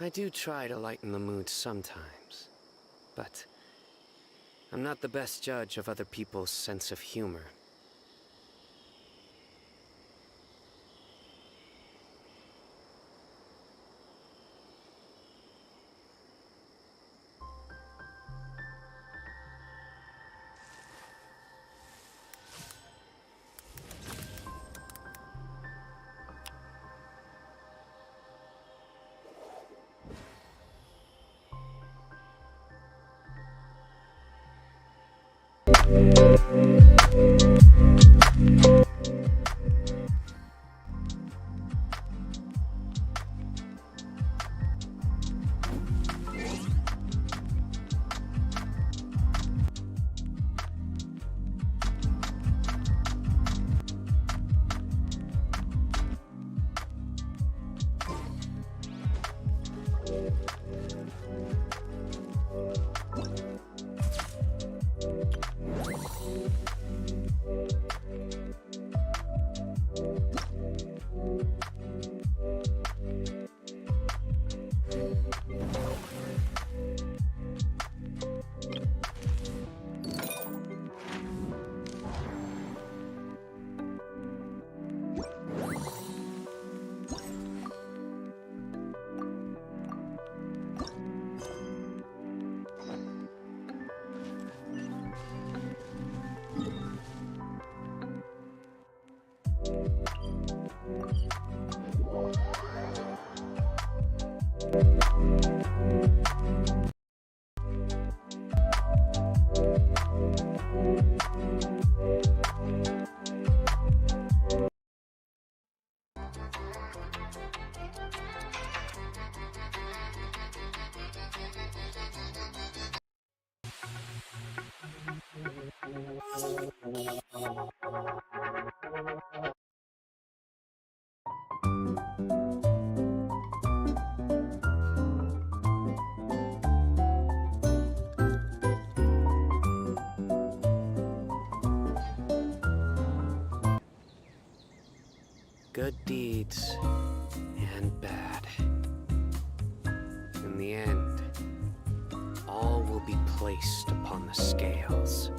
I do try to lighten the mood sometimes, but I'm not the best judge of other people's sense of humor. Good deeds and bad. In the end, all will be placed upon the scales.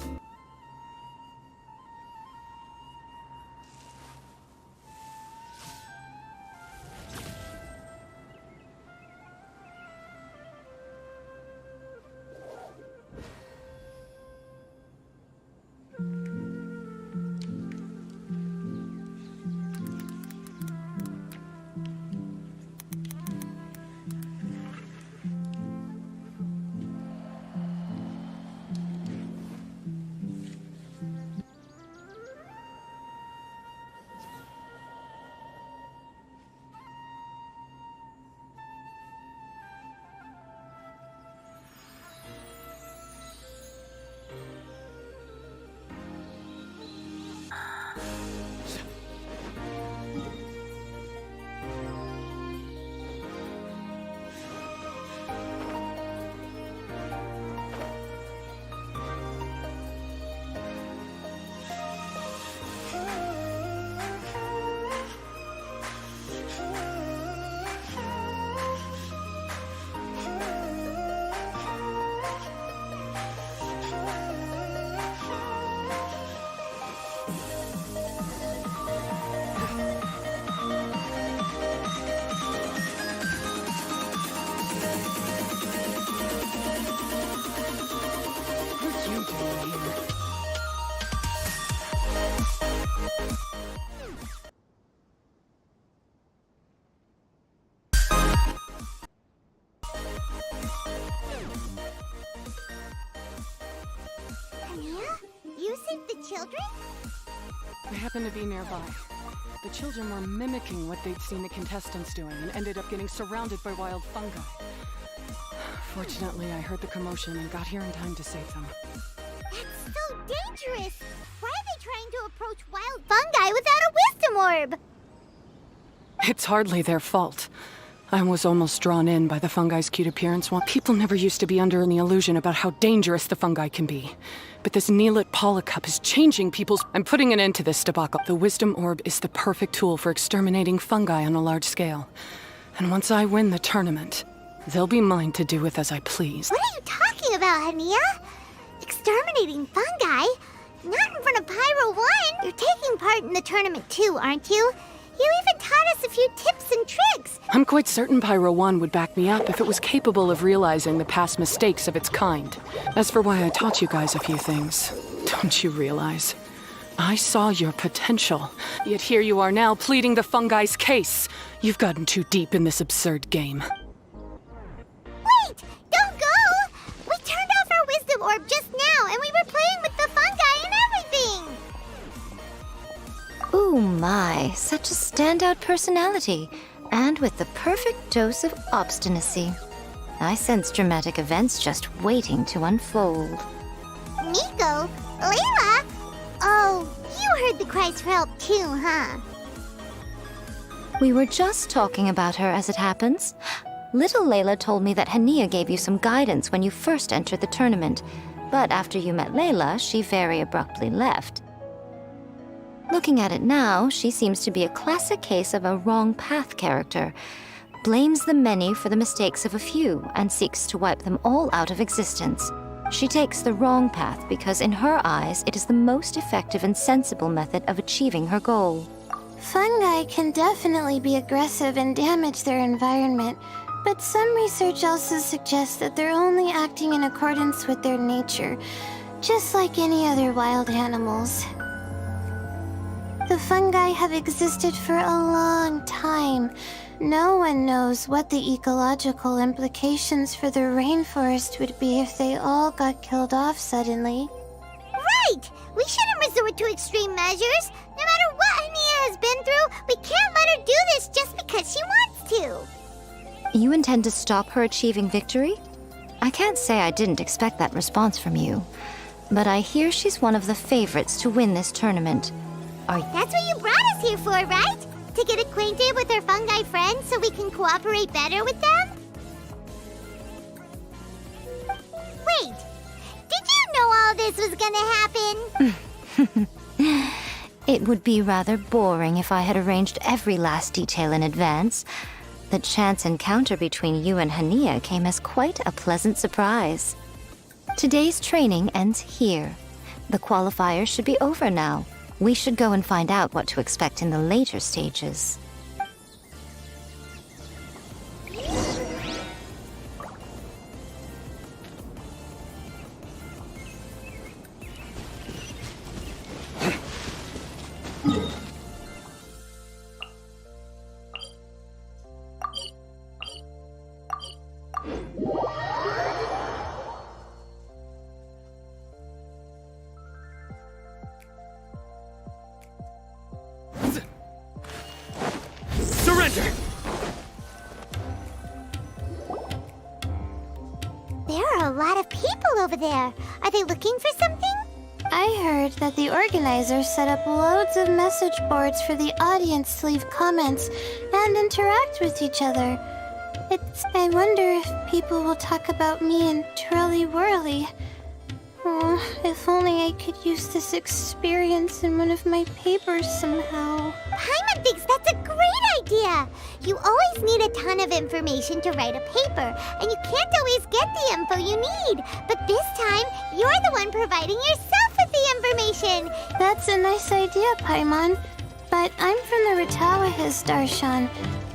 You saved the children? I happened to be nearby. The children were mimicking what they'd seen the contestants doing and ended up getting surrounded by wild fungi. Fortunately, I heard the commotion and got here in time to save them. That's so dangerous! Why are they trying to approach wild fungi without a wisdom orb? It's hardly their fault. I was almost drawn in by the fungi's cute appearance. People never used to be under any illusion about how dangerous the fungi can be. But this Neelit polycup is changing people's... I'm putting an end to this debacle. The wisdom orb is the perfect tool for exterminating fungi on a large scale. And once I win the tournament, They'll be mine to do with as I please. What are you talking about, Hania? Exterminating fungi? Not in front of Pyro 1! You're taking part in the tournament too, aren't you? You even taught us a few tips and tricks! I'm quite certain Pyro 1 would back me up if it was capable of realizing the past mistakes of its kind. As for why I taught you guys a few things, don't you realize? I saw your potential, yet here you are now pleading the fungi's case. You've gotten too deep in this absurd game. Wait! Don't go! We turned off our wisdom orb just now, and we were playing with the fungi and everything! Ooh my, such a standout personality, and with the perfect dose of obstinacy. I sense dramatic events just waiting to unfold. Nico? Layla? Oh, you heard the cries for help too, huh? We were just talking about her as it happens. Little Layla told me that Hania gave you some guidance when you first entered the tournament, but after you met Layla, she very abruptly left. Looking at it now, she seems to be a classic case of a wrong path character. Blames the many for the mistakes of a few and seeks to wipe them all out of existence. She takes the wrong path because in her eyes, it is the most effective and sensible method of achieving her goal. Fungi can definitely be aggressive and damage their environment, but some research also suggests that they're only acting in accordance with their nature, just like any other wild animals. The fungi have existed for a long time. No one knows what the ecological implications for the rainforest would be if they all got killed off suddenly. Right! We shouldn't resort to extreme measures. No matter what Hania has been through, we can't let her do this just because she wants to. You intend to stop her achieving victory? I can't say I didn't expect that response from you, but I hear she's one of the favorites to win this tournament. That's what you brought us here for, right? To get acquainted with our fungi friends so we can cooperate better with them? Wait, did you know all this was gonna happen? It would be rather boring if I had arranged every last detail in advance. The chance encounter between you and Hania came as quite a pleasant surprise. Today's training ends here. The qualifiers should be over now. We should go and find out what to expect in the later stages. Surrender! There are a lot of people over there. Are they looking for something? I heard that the organizers set up loads of message boards for the audience to leave comments and interact with each other. I wonder if people will talk about me and Twirly Whirly. Oh, if only I could use this experience in one of my papers somehow. Paimon thinks that's a great idea. You always need a ton of information to write a paper, and you can't always get the info you need. But this time, you're the one providing yourself with the information. That's a nice idea, Paimon. But I'm from the Ratawahiz, Darshan.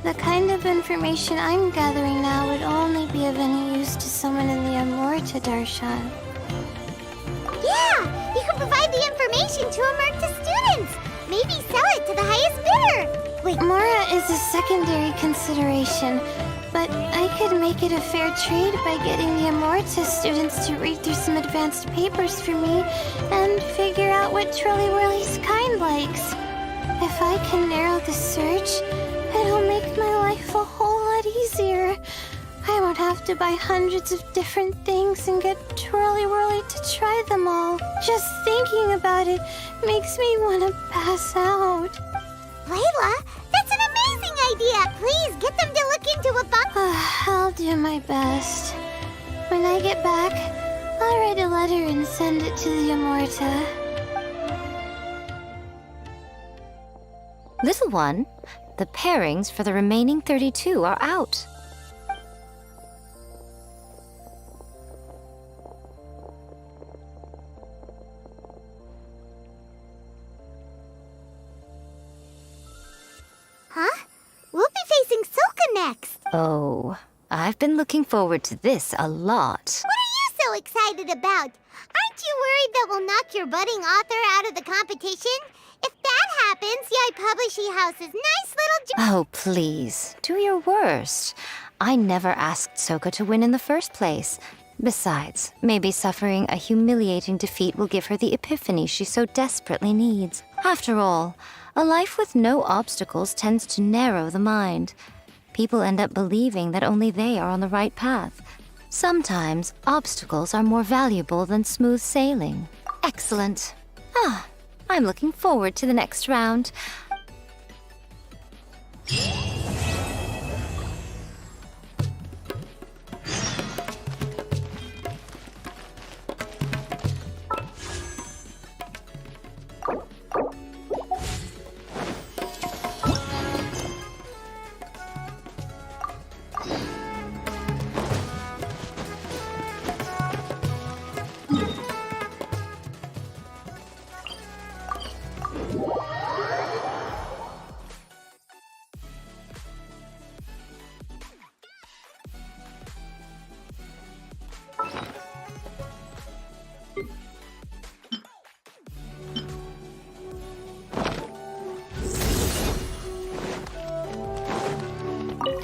The kind of information I'm gathering now would only be of any use to someone in the Amorta, Darshan. Yeah, you can provide the information to Amurta students. Maybe sell it to the highest bidder. Wait, Mora is a secondary consideration, but I could make it a fair trade by getting the Amorta students to read through some advanced papers for me and figure out what Twirly Whirly's kind likes. If I can narrow the search, it'll make my life a whole lot easier. I won't have to buy hundreds of different things and get Twirly Whirly to try them all. Just thinking about it makes me want to pass out. Layla, that's an amazing idea. Please get them to look into a book. I'll do my best. When I get back, I'll write a letter and send it to the Amorta. Little one, the pairings for the remaining 32 are out. next? Oh, I've been looking forward to this a lot. What are you so excited about? Aren't you worried that we'll knock your budding author out of the competition? If that happens, Yai Publishing House's nice little Oh, please, do your worst. I never asked Soka to win in the first place. Besides, maybe suffering a humiliating defeat will give her the epiphany she so desperately needs. After all, a life with no obstacles tends to narrow the mind. People end up believing that only they are on the right path. Sometimes, obstacles are more valuable than smooth sailing. Excellent. I'm looking forward to the next round.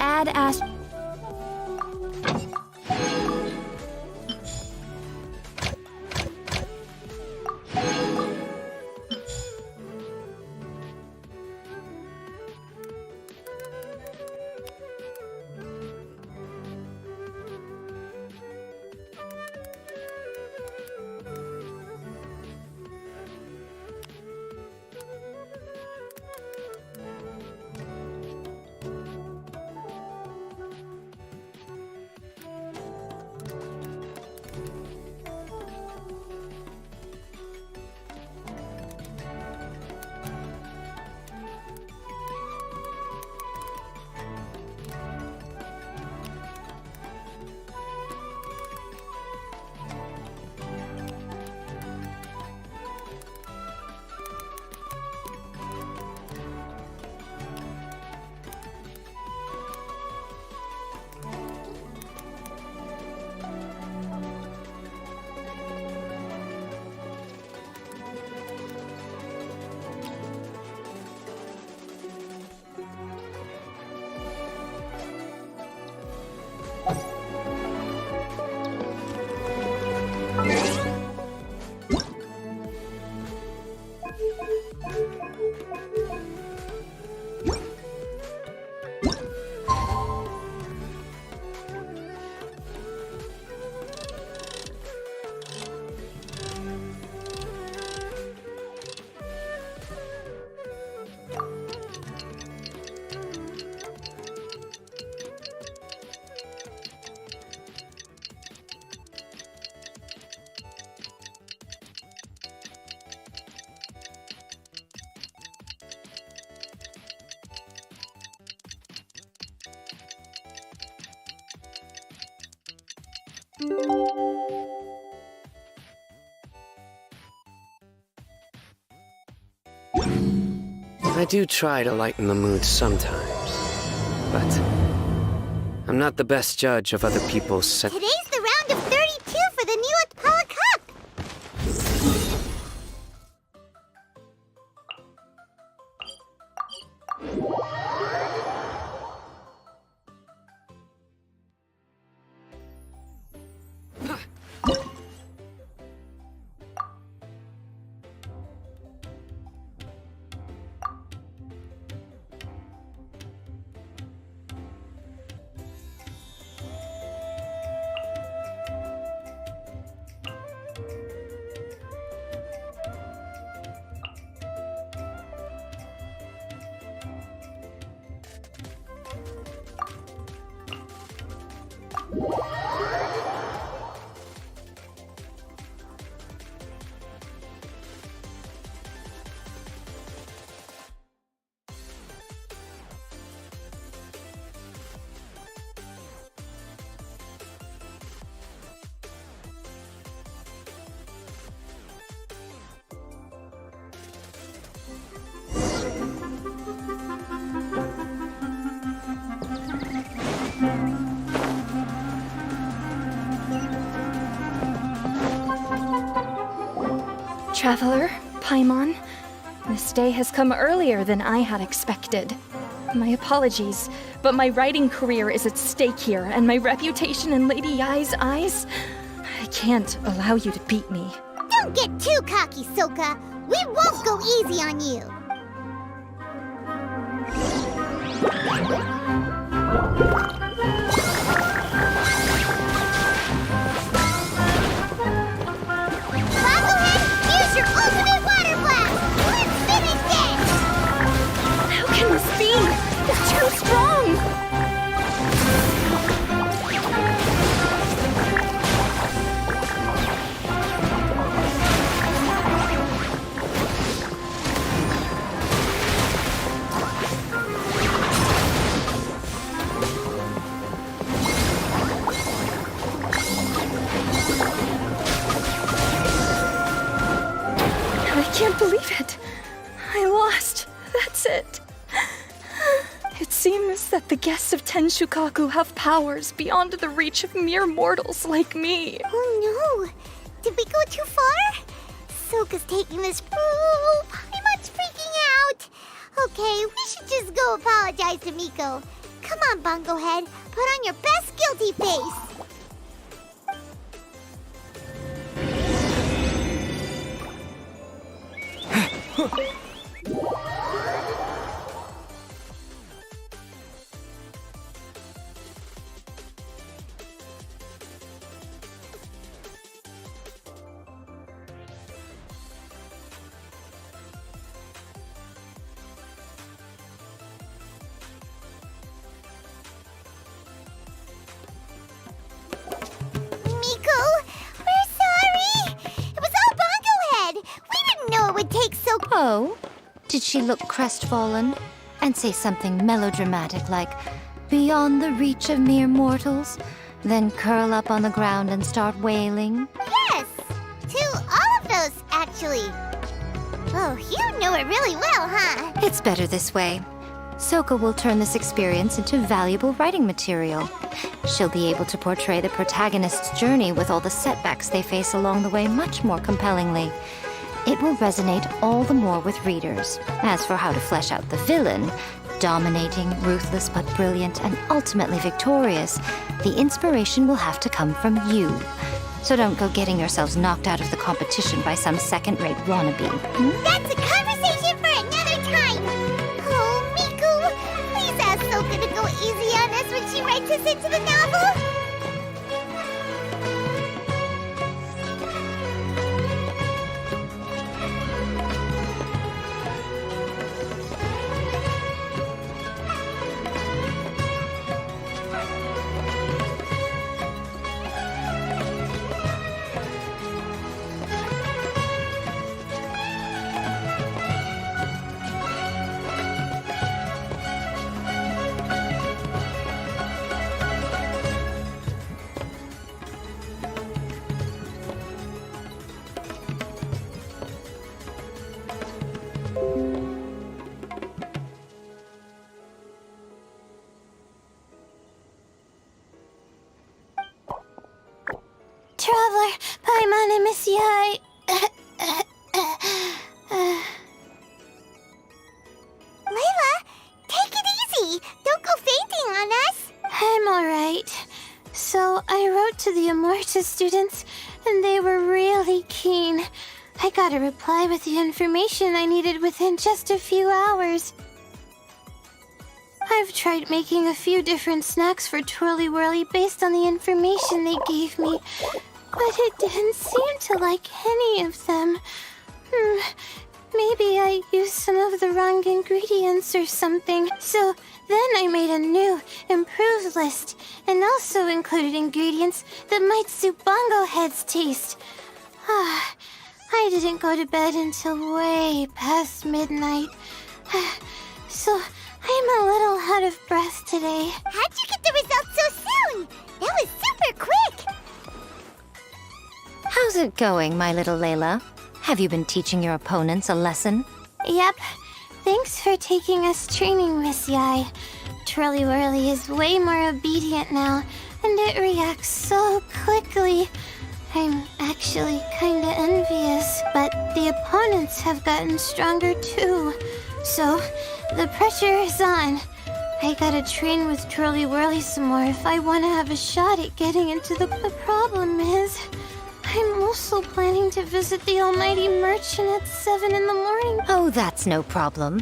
Add Ash. I do try to lighten the mood sometimes, but I'm not the best judge of other people's Today's the round of 32 for the Neelith Pala Cup. Traveler, Paimon. This day has come earlier than I had expected. My apologies, but my writing career is at stake here, and my reputation in Lady Yai's eyes... I can't allow you to beat me. Don't get too cocky, Soka. We won't go easy on you. Bobblehead, use your ultimate water blast! Let's finish this! How can this be? It's too strong! I can't believe it. I lost. That's it. It seems that the guests of Tenshukaku have powers beyond the reach of mere mortals like me. Oh no! Did we go too far? Soka's taking this Paimon's freaking out! Okay, we should just go apologize to Miko. Come on, Bungo Head. Put on your best guilty face! Oh, did she look crestfallen and say something melodramatic like, beyond the reach of mere mortals, then curl up on the ground and start wailing? Yes! To all of those, actually. Oh, you know it really well, huh? It's better this way. Soka will turn this experience into valuable writing material. She'll be able to portray the protagonist's journey with all the setbacks they face along the way much more compellingly. It will resonate all the more with readers. As for how to flesh out the villain, dominating, ruthless but brilliant, and ultimately victorious, the inspiration will have to come from you. So don't go getting yourselves knocked out of the competition by some second-rate wannabe. That's a conversation for another time! Oh, Miku, please ask Soka to go easy on us when she writes us into the novel! Traveler, Paimon, I miss you. Layla, take it easy. Don't go fainting on us. I'm alright. So I wrote to the Amorta students, and they were really keen. I got a reply with the information I needed within just a few hours. I've tried making a few different snacks for Twirly Whirly based on the information they gave me, but it didn't seem to like any of them. Maybe I used some of the wrong ingredients or something. So then I made a new, improved list, and also included ingredients that might suit Bongo Head's taste. I didn't go to bed until way past midnight. So I'm a little out of breath today. How'd you get the results so soon? That was super quick. How's it going, my little Layla? Have you been teaching your opponents a lesson? Yep. Thanks for taking us training, Miss Yai. Twirly Whirly is way more obedient now, and it reacts so quickly. I'm actually kinda envious, but the opponents have gotten stronger too. So, the pressure is on. I gotta train with Twirly Whirly some more if I want to have a shot at getting into the problem is, I'm also planning to visit the almighty merchant at 7 in the morning. Oh, that's no problem.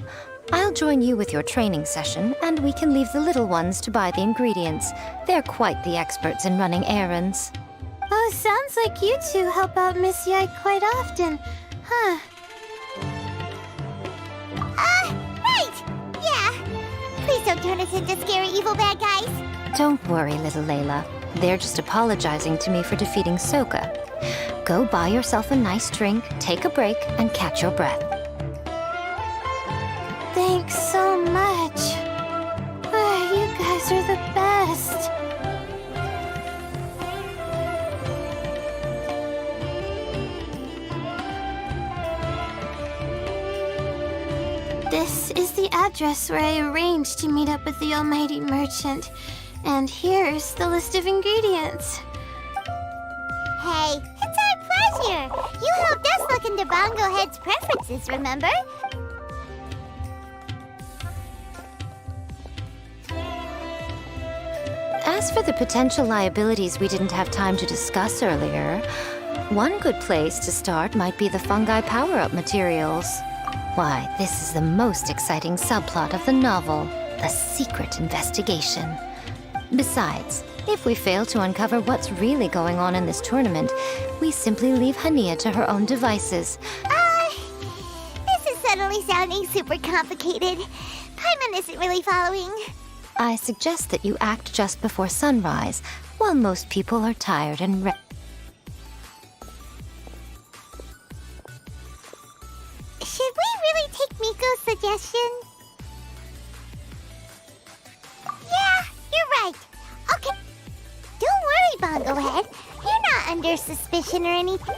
I'll join you with your training session, and we can leave the little ones to buy the ingredients. They're quite the experts in running errands. Oh, sounds like you two help out Miss Yai quite often, huh? Right! Yeah. Please don't turn us into scary evil bad guys. Don't worry, little Layla. They're just apologizing to me for defeating Soka. Go buy yourself a nice drink, take a break, and catch your breath. Thanks so much. You guys are the best. This is the address where I arranged to meet up with the almighty merchant. And here's the list of ingredients. Hey, it's our pleasure. You helped us look into Bongo Head's preferences, remember? As for the potential liabilities we didn't have time to discuss earlier, one good place to start might be the fungi power-up materials. Why, this is the most exciting subplot of the novel, the secret investigation. Besides, if we fail to uncover what's really going on in this tournament, we simply leave Hania to her own devices. This is suddenly sounding super complicated. Paimon isn't really following. I suggest that you act just before sunrise, while most people are tired and Should we really take Miko's suggestion? Yeah, you're right. Okay. Don't worry, Bongo Head. You're not under suspicion or anything.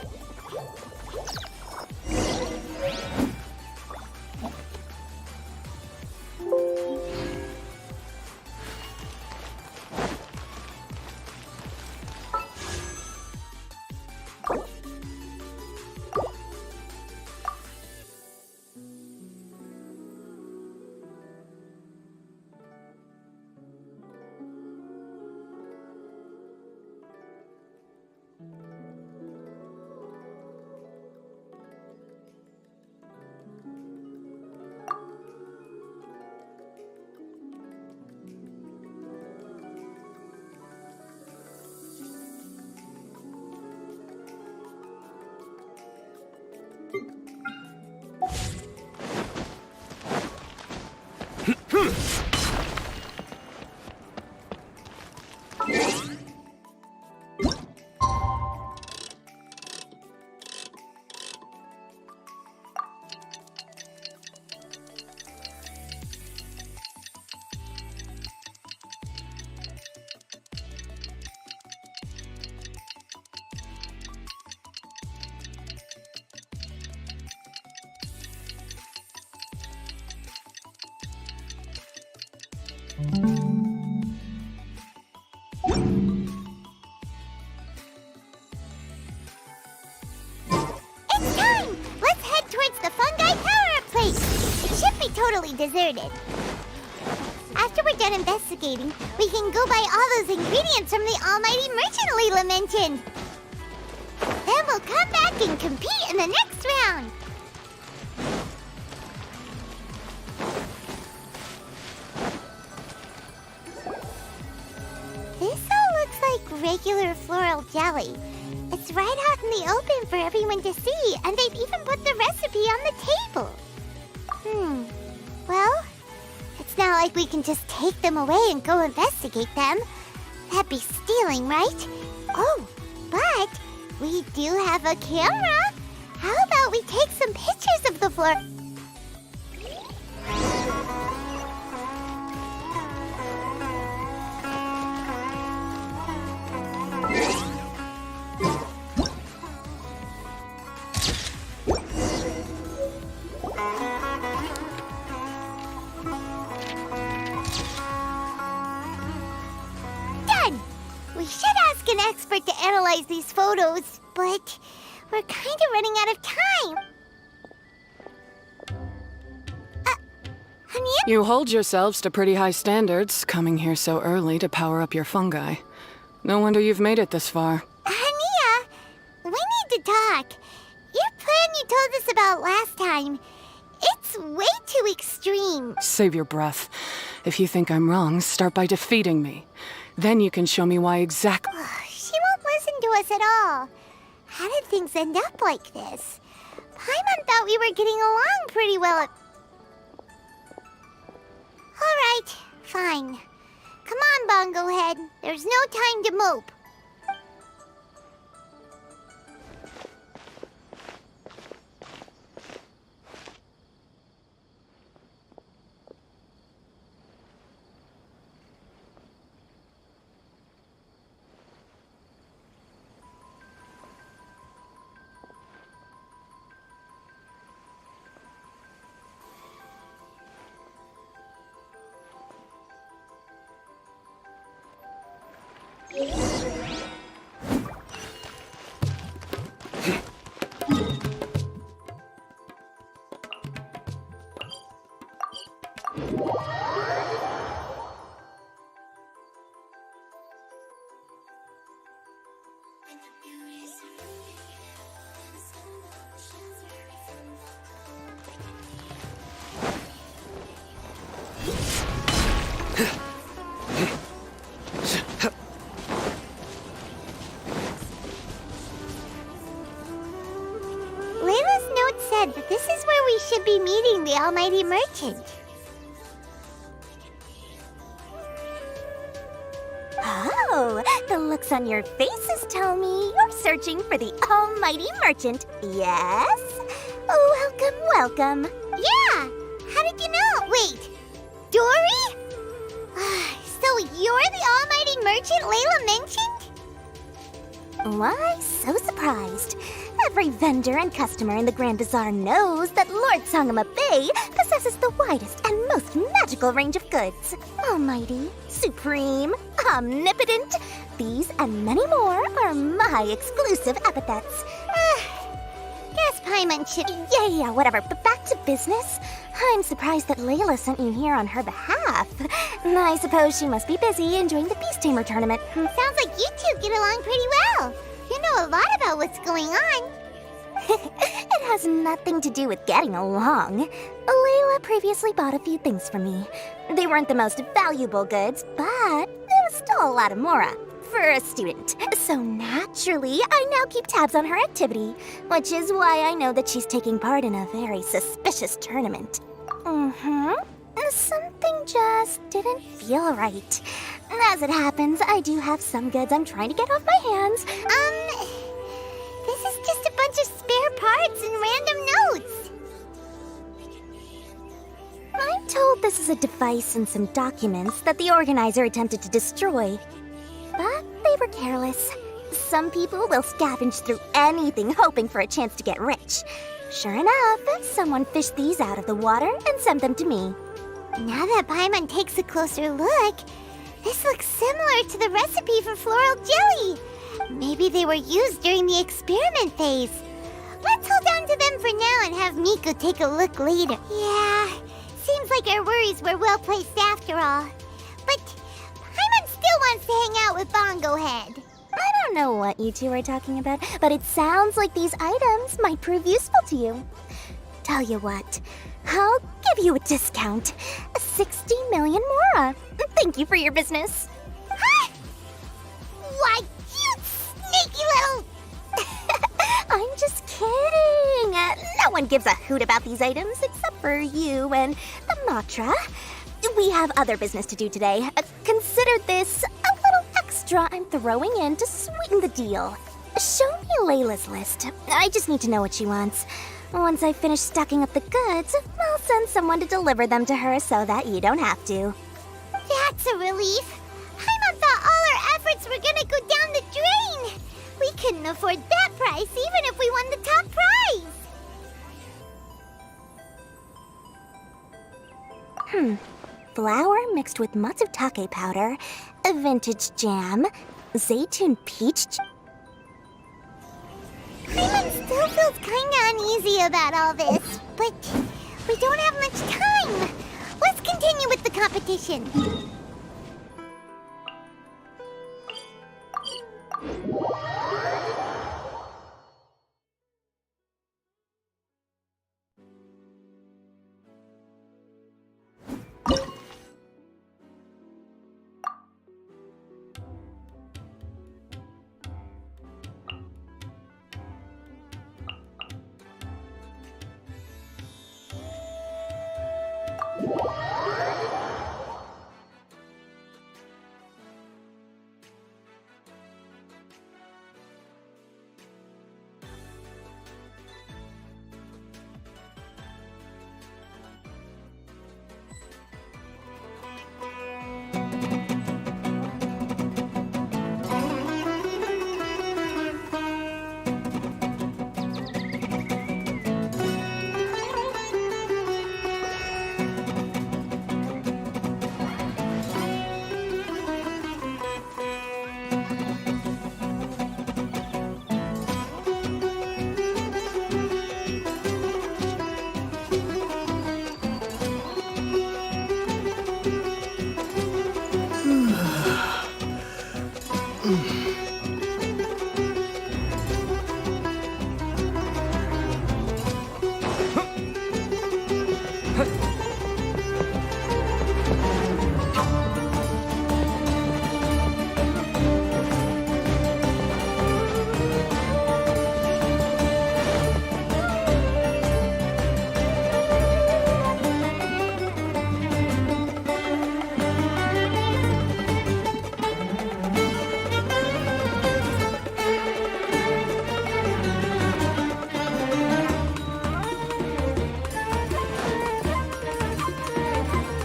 It's time! Let's head towards the fungi power-up place. It should be totally deserted. After we're done investigating, we can go buy all those ingredients from the almighty merchant Leela mentioned. Then we'll come back and compete in the next round. This all looks like regular floral jelly. It's right out in the open for everyone to see, and they've even put the recipe on the table. Well, it's not like we can just take them away and go investigate them. That'd be stealing, right? Oh, but we do have a camera. How about we take some pictures of the floor? Done! We should ask like an expert to analyze these photos, but we're kind of running out of time. Honey? You hold yourselves to pretty high standards, coming here so early to power up your fungi. No wonder you've made it this far. Hania, we need to talk. Your plan you told us about last time, it's way too extreme. Save your breath. If you think I'm wrong, start by defeating me. Then you can show me why exactly. She won't listen to us at all. How did things end up like this? Paimon thought we were getting along pretty well at... Alright, fine. Come on, Bongo Head. There's no time to mope. Layla's note said that this is where we should be meeting the Almighty Merchant. Oh, the looks on your faces tell me you're searching for the Almighty Merchant, yes? Welcome, welcome. Yeah! How did you know? Wait, Dory? So you're the Almighty Merchant Layla mentioned? Why so surprised? Every vendor and customer in the Grand Bazaar knows that Lord Sangama Bay possesses the widest and most magical range of goods. Almighty, supreme, omnipotent, these and many more are my exclusive epithets. Guess Paimon should... Yeah, whatever, but back to business. I'm surprised that Layla sent you here on her behalf. I suppose she must be busy enjoying the Beast Tamer tournament. Sounds like you two get along pretty well. You know a lot about what's going on. It has nothing to do with getting along. Layla previously bought a few things from me. They weren't the most valuable goods, but it was still a lot of mora for a student. So naturally, I now keep tabs on her activity, which is why I know that she's taking part in a very suspicious tournament. Something just didn't feel right. As it happens, I do have some goods I'm trying to get off my hands. This is just a bunch of spare parts and random notes. I'm told this is a device and some documents that the organizer attempted to destroy. But they were careless. Some people will scavenge through anything hoping for a chance to get rich. Sure enough, someone fished these out of the water and sent them to me. Now that Paimon takes a closer look, this looks similar to the recipe for floral jelly. Maybe they were used during the experiment phase. Let's hold on to them for now and have Miko take a look later. Yeah, seems like our worries were well placed after all. But Paimon still wants to hang out with Bongo Head. I don't know what you two are talking about, but it sounds like these items might prove useful to you. Tell you what, I'll give you a discount. 60 million mora. Thank you for your business. Huh? Why, you sneaky little... I'm just kidding. No one gives a hoot about these items except for you and the Matra. We have other business to do today. Consider this a little extra I'm throwing in to sweeten the deal. Show me Layla's list. I just need to know what she wants. Once I finish stacking up the goods, I'll send someone to deliver them to her so that you don't have to. That's a relief. Paimon thought all our efforts were gonna go down the drain. We couldn't afford that price even if we won the top prize. Flour mixed with matsutake powder, vintage jam, Zaytun Peach? Paimon still feels kinda uneasy about all this, but we don't have much time. Let's continue with the competition.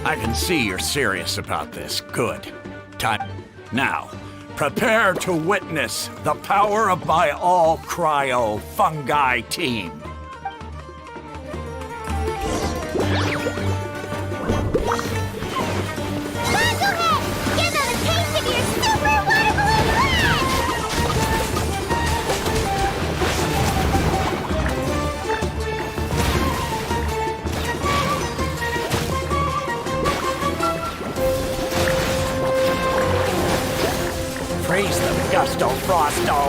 I can see you're serious about this. Good. Time. Now, prepare to witness the power of my all-cryo fungi team. Fungohead, give them a taste of your super water balloon blast! Freeze them, Gusto Frosto!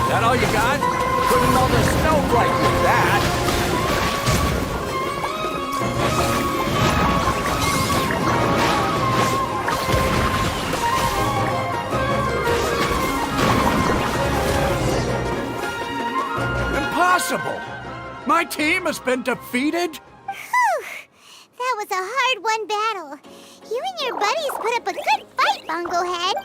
That all you got? Couldn't melt a snowflake with that. Impossible! My team has been defeated? Whew! That was a hard-won battle. You and your buddies put up a good fight, Fungohead.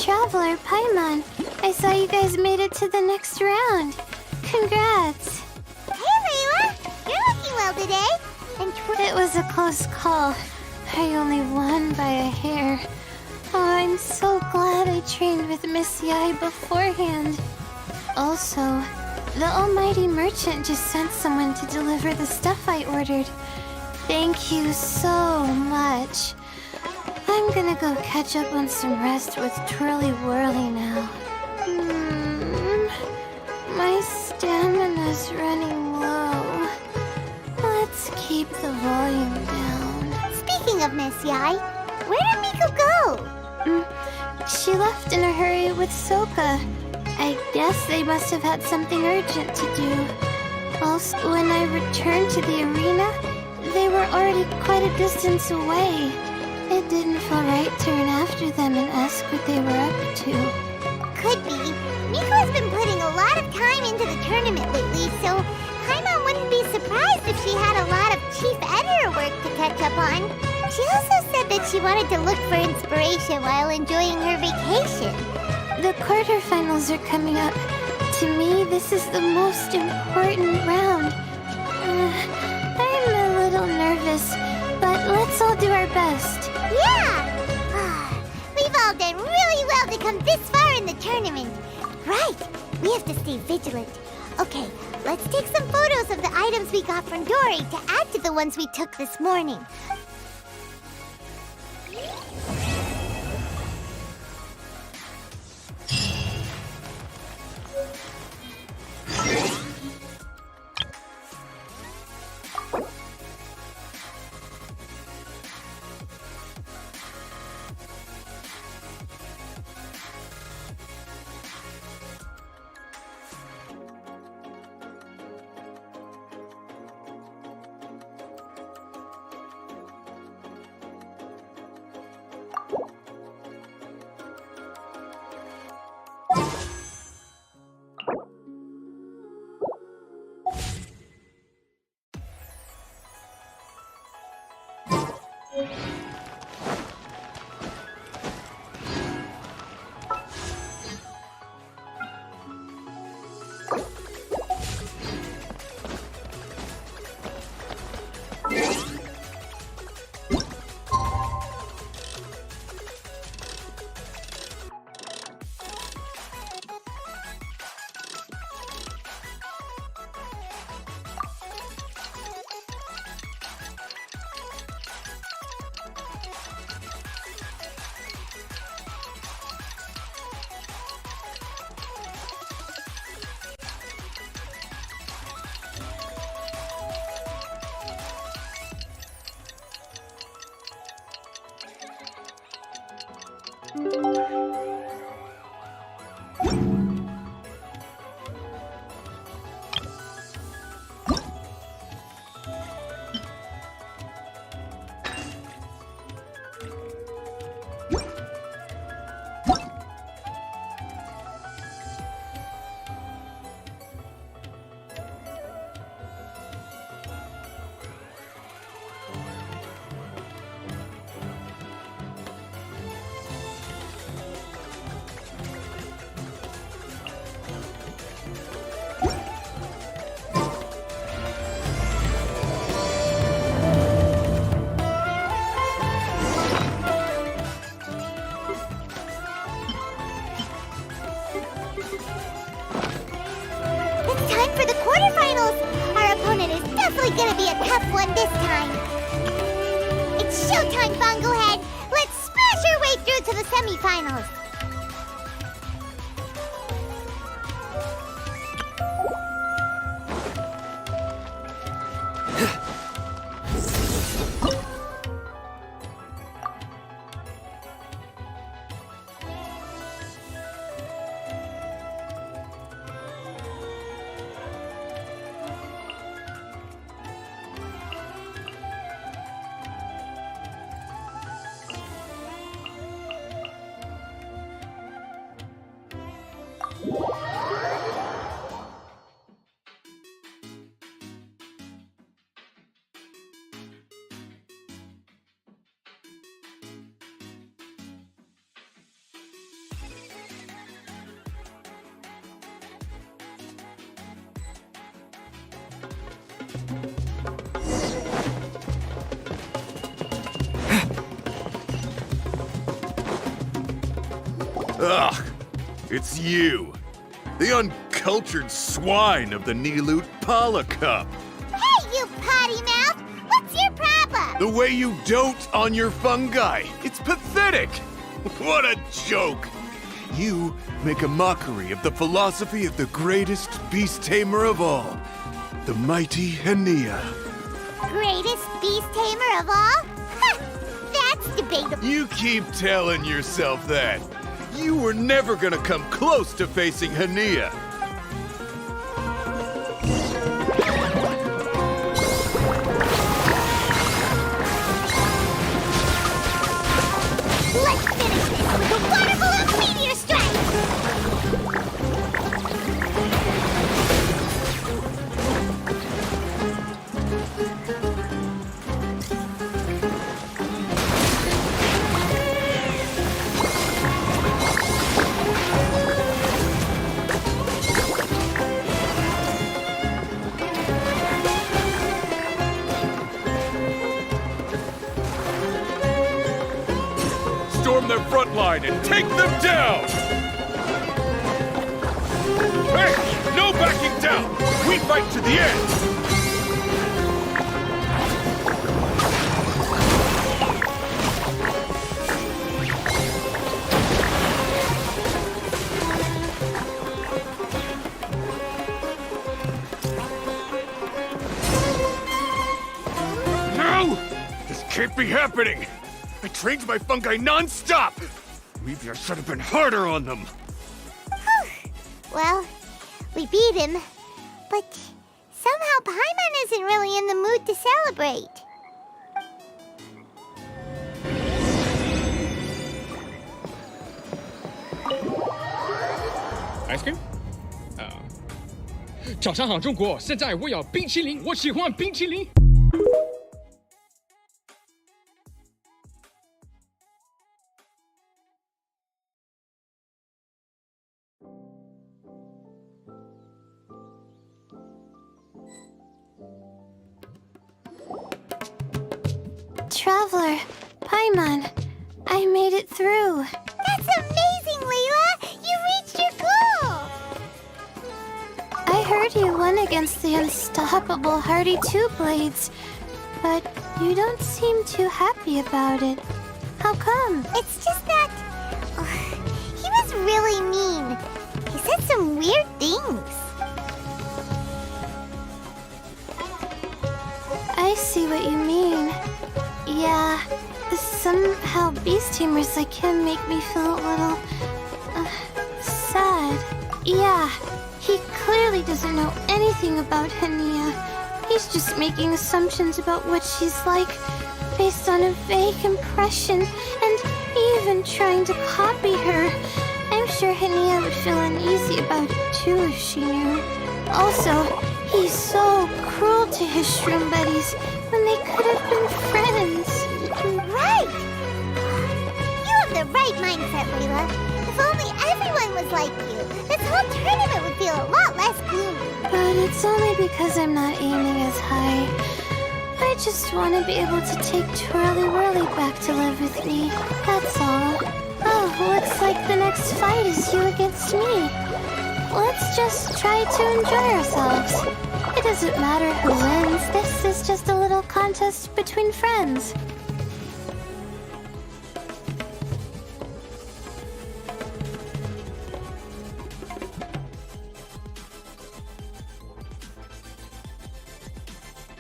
Traveler, Paimon, I saw you guys made it to the next round. Congrats. Hey, Layla! You're looking well today. And It was a close call. I only won by a hair. Oh, I'm so glad I trained with Miss Yai beforehand. Also, the almighty merchant just sent someone to deliver the stuff I ordered. Thank you so much. I'm gonna go catch up on some rest with Twirly Whirly now. My stamina's running low. Let's keep the volume down. Speaking of Miss Yai, where did Miko go? She left in a hurry with Soka. I guess they must have had something urgent to do. Also, when I returned to the arena, they were already quite a distance away. It didn't feel right to run after them and ask what they were up to. Could be. Miko has been putting a lot of time into the tournament lately, so Paimon wouldn't be surprised if she had a lot of chief editor work to catch up on. She also said that she wanted to look for inspiration while enjoying her vacation. The quarterfinals are coming up. To me, this is the most important round. I'm a little nervous, but let's all do our best. Yeah! We've all done really well to come this far in the tournament. Right, we have to stay vigilant. Okay, let's take some photos of the items we got from Dory to add to the ones we took this morning. Gonna be a tough one this time. It's showtime, Bongohead! Let's smash our way through to the semifinals! Ugh, it's you. The uncultured swine of the Nilut Pala Cup. Hey, you potty mouth! What's your problem? The way you dote on your fungi. It's pathetic. What a joke. You make a mockery of the philosophy of the greatest beast tamer of all, the mighty Hania. Greatest beast tamer of all? Ha! That's debatable. You keep telling yourself that. You were never gonna come close to facing Hania. Let's finish this with a water balloon meteor strike! Storm their front line and take them down! Hey, no backing down! We fight to the end! No! This can't be happening! I trained my fungi non-stop! Maybe I should have been harder on them. Well, we beat him, but somehow Paimon isn't really in the mood to celebrate. Ice cream? 早上好，中国！现在我要冰淇淋，我喜欢冰淇淋。Traveler, Paimon, I made it through. That's amazing, Layla! You reached your goal! I heard you won against the unstoppable Hardy Two Blades, but you don't seem too happy about it. How come? It's just that... he was really mean. He said some weird things. I see what you mean. Yeah, somehow beast tamers like him make me feel a little... sad. Yeah, he clearly doesn't know anything about Hania. He's just making assumptions about what she's like based on a vague impression and even trying to copy her. I'm sure Hania would feel uneasy about it too if she knew. Also, he's so cruel to his shroom buddies when they could have been friends. Right! You have the right mindset, Layla. If only everyone was like you, this whole tournament would feel a lot less gloomy. But it's only because I'm not aiming as high. I just want to be able to take Twirly Whirly back to live with me. That's all. Oh, looks like the next fight is you against me. Let's just try to enjoy ourselves. It doesn't matter who wins. This is just a little contest between friends.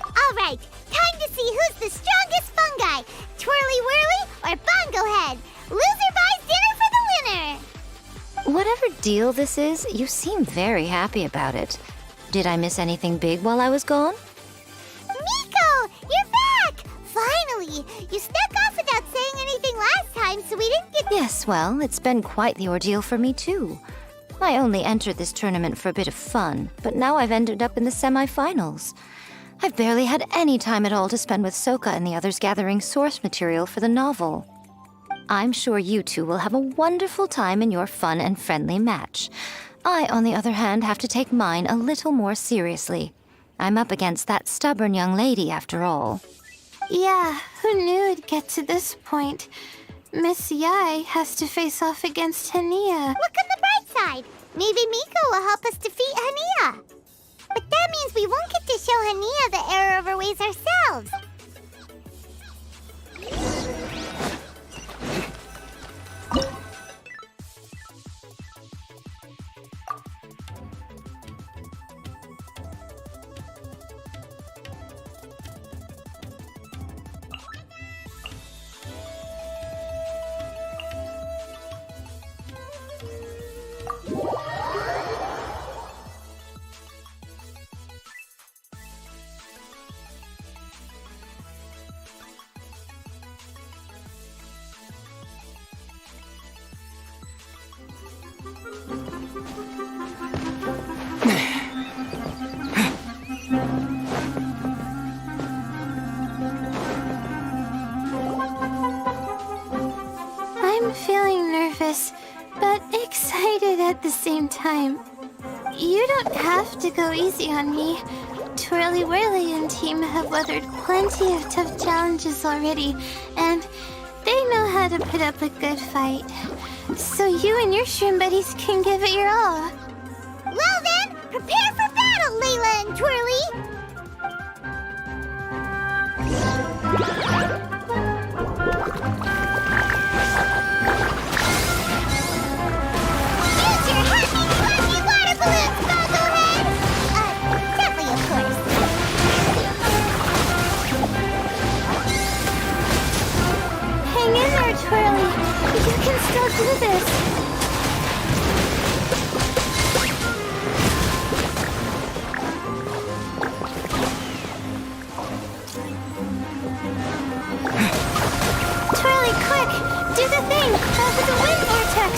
All right, time to see who's the strongest fungi, Twirly Whirly or Bongo Head. Loser buys dinner for the winner. Whatever deal this is, you seem very happy about it. Did I miss anything big while I was gone? Miko, you're back! Finally! You snuck off without saying anything last time, so we didn't get... Yes, well, it's been quite the ordeal for me too. I only entered this tournament for a bit of fun, but now I've ended up in the semi-finals. I've barely had any time at all to spend with Soka and the others gathering source material for the novel. I'm sure you two will have a wonderful time in your fun and friendly match. I, on the other hand, have to take mine a little more seriously. I'm up against that stubborn young lady, after all. Yeah, who knew it'd get to this point? Miss Yai has to face off against Hania. Look on the bright side. Maybe Miko will help us defeat Hania. But that means we won't get to show Hania the error of her ways ourselves. I'm feeling nervous, but excited at the same time. You don't have to go easy on me. Twirly Whirly and team have weathered plenty of tough challenges already, and they know how to put up a good fight. So you and your shroom buddies can give it your all. Well then, prepare for battle, Layla and Twirly! Use your happy, flashy water balloons, Bogglehead! Gently, of course. Hang in there, Twirly. You can still do this. Twirly, quick! Do the thing! Over the wind vortex!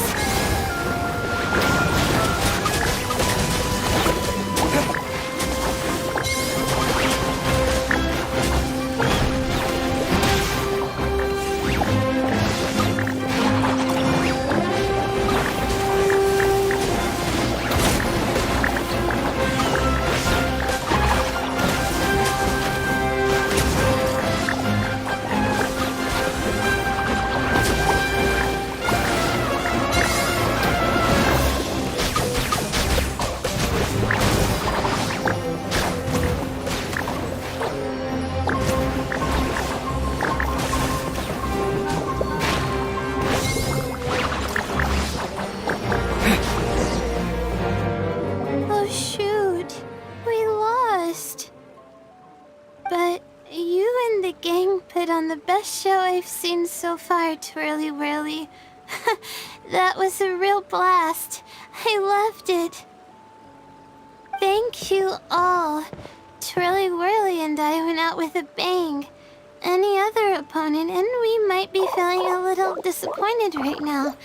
Oh shoot, we lost. But you and the gang put on the best show I've seen so far, Twirly Whirly. That was a real blast. I loved it. Thank you all. Twirly Whirly and I went out with a bang. Any other opponent, and we might be feeling a little disappointed right now.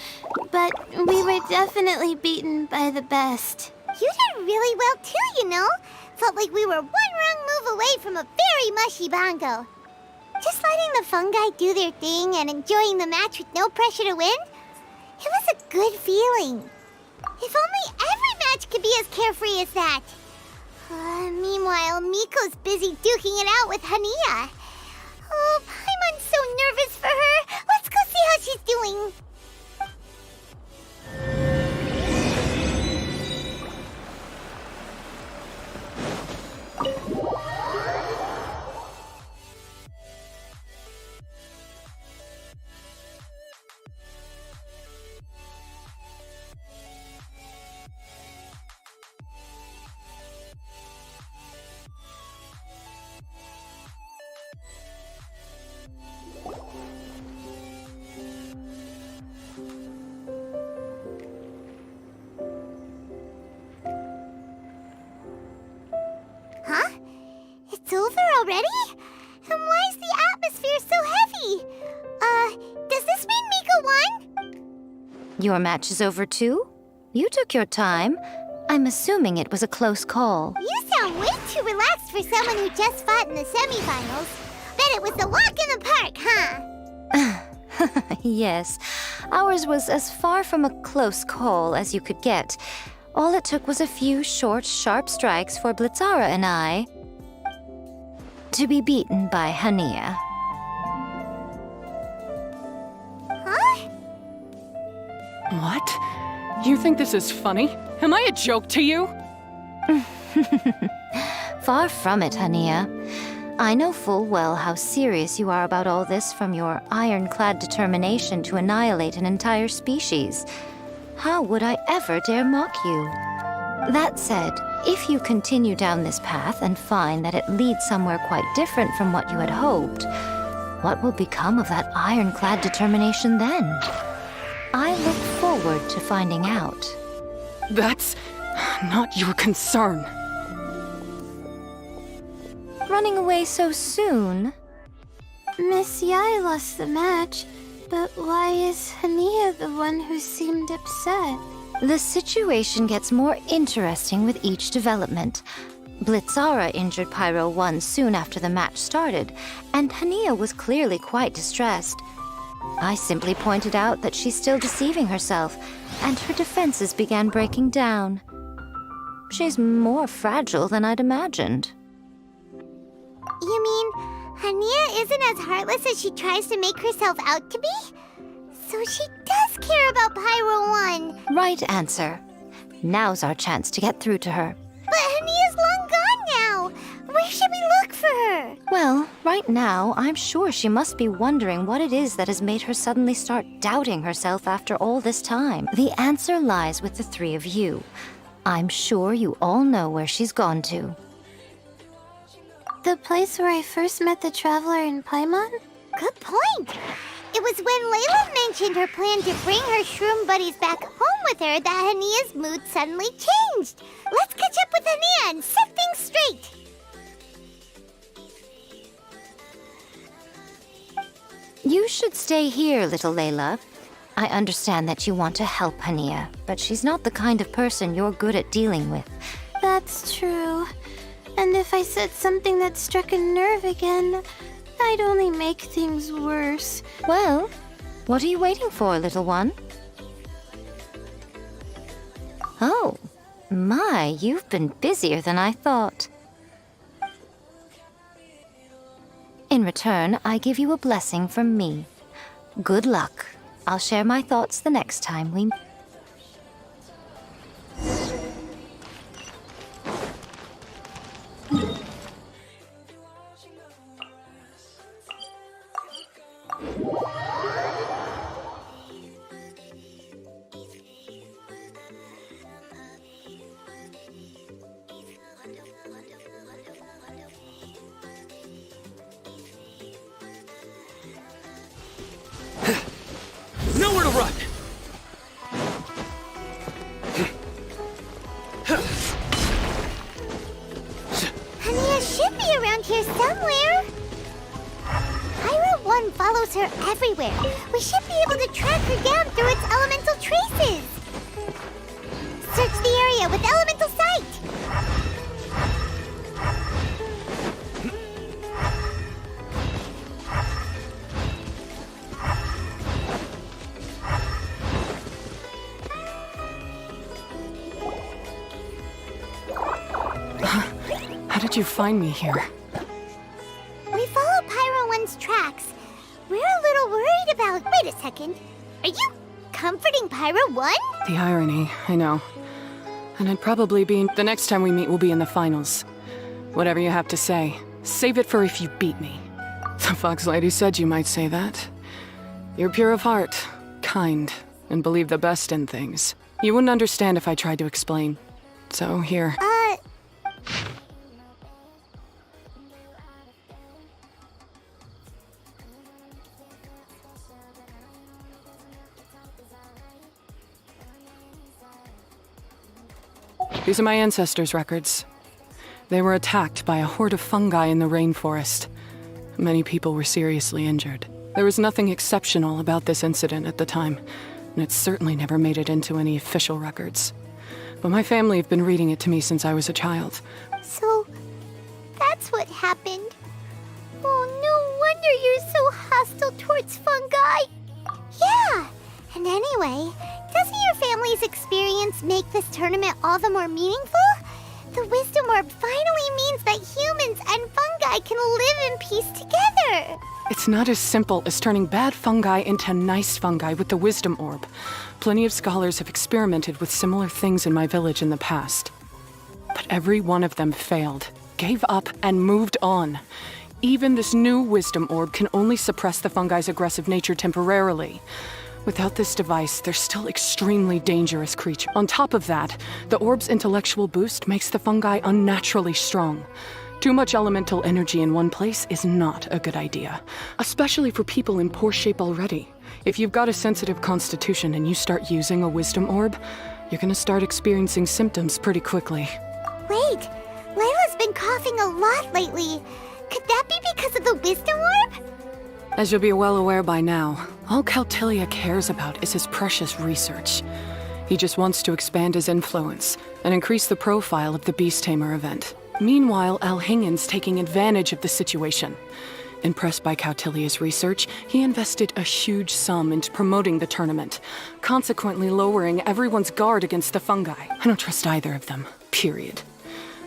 But we were definitely beaten by the best. You did really well too, you know. Felt like we were one wrong move away from a very mushy bongo. Just letting the fungi do their thing and enjoying the match with no pressure to win, it was a good feeling. If only every match could be as carefree as that. Meanwhile, Miko's busy duking it out with Hania. Oh, Paimon's so nervous for her. Let's go see how she's doing. Huh? It's over already? And why is the atmosphere so heavy? Does this mean Miko won? Your match is over too? You took your time. I'm assuming it was a close call. You sound way too relaxed for someone who just fought in the semifinals. Bet it was a walk in the park, huh? Yes, ours was as far from a close call as you could get. All it took was a few short, sharp strikes for Blitzara and I to be beaten by Hania. Huh? You think this is funny? Am I a joke to you? Far from it, Hania. I know full well how serious you are about all this, from your ironclad determination to annihilate an entire species. How would I ever dare mock you? That said, if you continue down this path and find that it leads somewhere quite different from what you had hoped, what will become of that ironclad determination then? I look forward to finding out. That's not your concern. Running away so soon? Miss Yai lost the match, but why is Hania the one who seemed upset? The situation gets more interesting with each development. Blitzara injured Pyro 1 soon after the match started, and Hania was clearly quite distressed. I simply pointed out that she's still deceiving herself, and her defenses began breaking down. She's more fragile than I'd imagined. You mean Hania isn't as heartless as she tries to make herself out to be? So she does care about Pyro 1. Right answer. Now's our chance to get through to her. But Hania's long gone now. Where should we look for her? Well, right now, I'm sure she must be wondering what it is that has made her suddenly start doubting herself after all this time. The answer lies with the three of you. I'm sure you all know where she's gone to. The place where I first met the traveler in Paimon? Good point. It was when Layla mentioned her plan to bring her shroom buddies back home with her that Hania's mood suddenly changed. Let's catch up with Hania and set things straight. You should stay here, little Layla. I understand that you want to help Hania, but she's not the kind of person you're good at dealing with. That's true. And if I said something that struck a nerve again, I'd only make things worse. Well, what are you waiting for, little one? Oh, my, you've been busier than I thought. In return, I give you a blessing from me. Good luck. I'll share my thoughts the next time we... Nowhere to run! Hania should be around here somewhere. Pyro 1 follows her everywhere. We should be able to track her down through its elemental traces. Search the area with elemental sight. How did you find me here? We follow Pyro 1's tracks. We're a little worried about... Wait a second. Are you comforting Pyro 1? The irony, I know. And I'd probably be... The next time we meet will be in the finals. Whatever you have to say, save it for if you beat me. The Fox Lady said you might say that. You're pure of heart, kind, and believe the best in things. You wouldn't understand if I tried to explain. So, here. These are my ancestors' records. They were attacked by a horde of fungi in the rainforest. Many people were seriously injured. There was nothing exceptional about this incident at the time, and it certainly never made it into any official records. But my family have been reading it to me since I was a child. So, that's what happened. Oh, no wonder you're so hostile towards fungi. Yeah, and anyway, doesn't your family's experience make this tournament all the more meaningful? The wisdom orb finally means that humans and fungi can live in peace together. It's not as simple as turning bad fungi into nice fungi with the wisdom orb. Plenty of scholars have experimented with similar things in my village in the past. But every one of them failed, gave up, and moved on. Even this new wisdom orb can only suppress the fungi's aggressive nature temporarily. Without this device, they're still extremely dangerous creatures. On top of that, the orb's intellectual boost makes the fungi unnaturally strong. Too much elemental energy in one place is not a good idea, especially for people in poor shape already. If you've got a sensitive constitution and you start using a wisdom orb, you're gonna start experiencing symptoms pretty quickly. Wait, Layla's been coughing a lot lately. Could that be because of the wisdom orb? As you'll be well aware by now, all Caltilia cares about is his precious research. He just wants to expand his influence and increase the profile of the Beast Tamer event. Meanwhile, Alhingen's taking advantage of the situation. Impressed by Cautilia's research, he invested a huge sum into promoting the tournament, consequently lowering everyone's guard against the fungi. I don't trust either of them, period.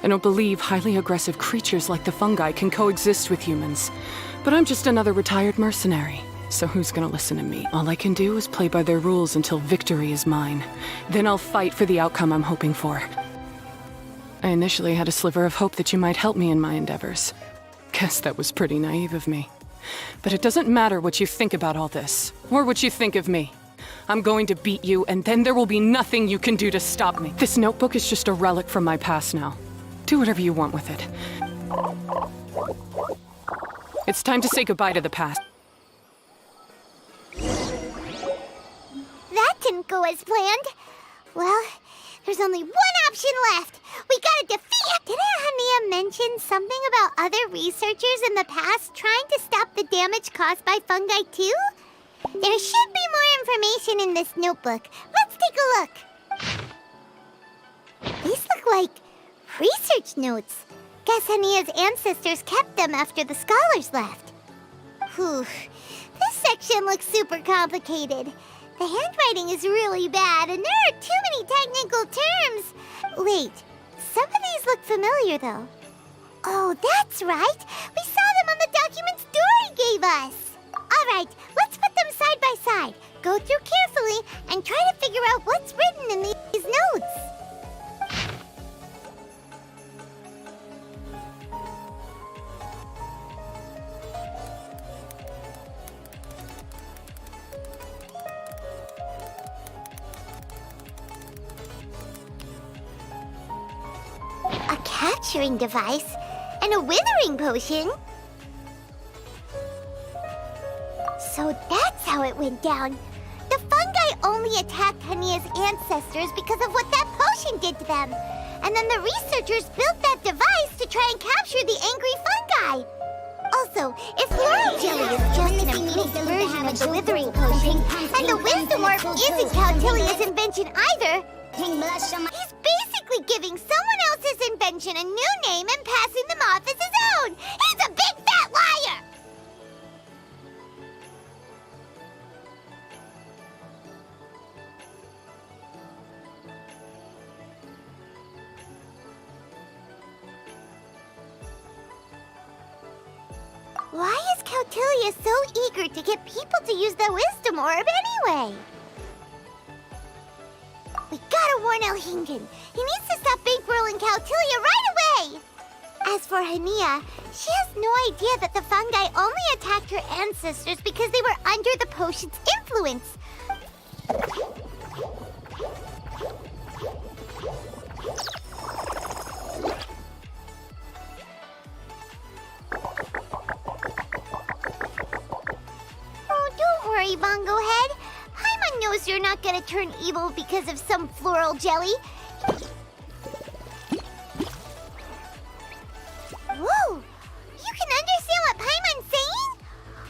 I don't believe highly aggressive creatures like the fungi can coexist with humans. But I'm just another retired mercenary, so who's gonna listen to me? All I can do is play by their rules until victory is mine. Then I'll fight for the outcome I'm hoping for. I initially had a sliver of hope that you might help me in my endeavors. Guess that was pretty naive of me. But it doesn't matter what you think about all this, or what you think of me. I'm going to beat you, and then there will be nothing you can do to stop me. This notebook is just a relic from my past now. Do whatever you want with it. It's time to say goodbye to the past. That didn't go as planned. Well, there's only one option left. We gotta defeat... Didn't Hania mention something about other researchers in the past trying to stop the damage caused by fungi too? There should be more information in this notebook. Let's take a look. These look like research notes. Guess Hania's ancestors kept them after the scholars left. Whew. This section looks super complicated. The handwriting is really bad, and there are too many technical terms. Wait, some of these look familiar, though. Oh, that's right. We saw them on the documents Dory gave us. All right, let's put them side by side. Go through carefully and try to figure out what's written in these notes. A capturing device and a withering potion. So that's how it went down. The fungi only attacked Hania's ancestors because of what that potion did to them. And then the researchers built that device to try and capture the angry fungi. Also, if floral jelly is just an improved version of the withering potion, and the wisdom orb isn't Cautilia's invention either, he's basically giving someone else's invention a new name and passing them off as his own. He's a big fat liar! Why is Cautilia so eager to get people to use the wisdom orb anyway? We gotta warn Alhingen. He needs to stop bankrolling Cautilia right away! As for Hania, she has no idea that the fungi only attacked her ancestors because they were under the potion's influence. Oh, don't worry, Bongo Head. Paimon knows you're not gonna turn evil because of some floral jelly. Whoa! You can understand what Paimon's saying?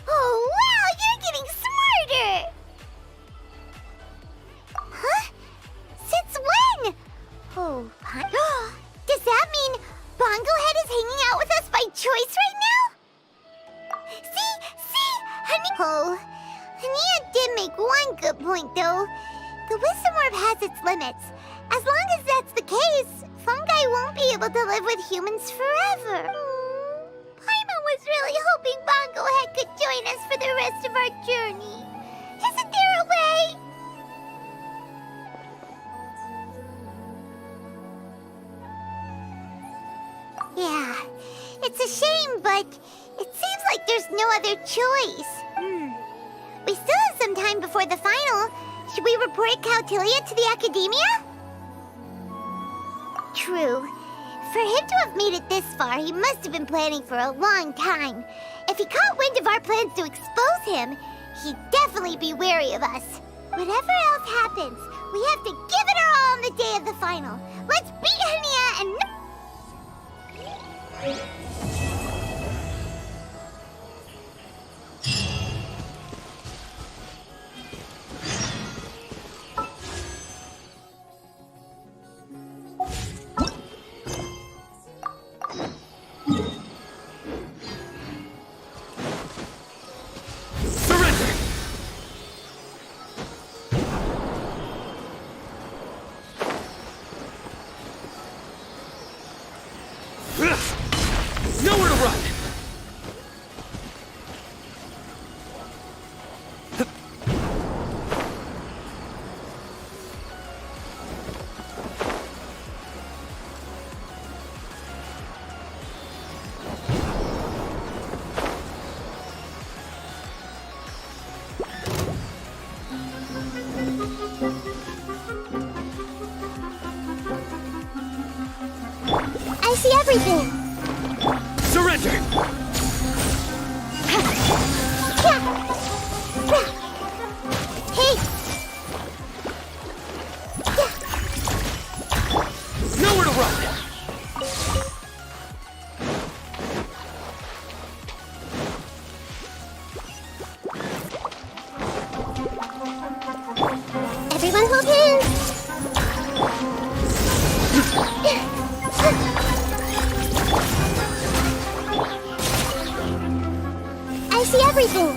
Oh, wow! You're getting smarter! Huh? Since when? Oh, does that mean Bongo Head is hanging out with us by choice right now? See? Honey. Oh, Hania did make one good point, though. The wisdom orb has its limits. As long as that's the case, fungi won't be able to live with humans forever. Paimon was really hoping Bongohead could join us for the rest of our journey. Isn't there a way? Yeah, it's a shame, but it seems like there's no other choice. We still have some time before the final. Should we report Cautilia to the Academia? True. For him to have made it this far, he must have been planning for a long time. If he caught wind of our plans to expose him, he'd definitely be wary of us. Whatever else happens, we have to give it our all on the day of the final. Let's beat Hania and... Nowhere to run! I see everything! Surrender! Hey! Nowhere to run! Everyone hold hands! I see everything!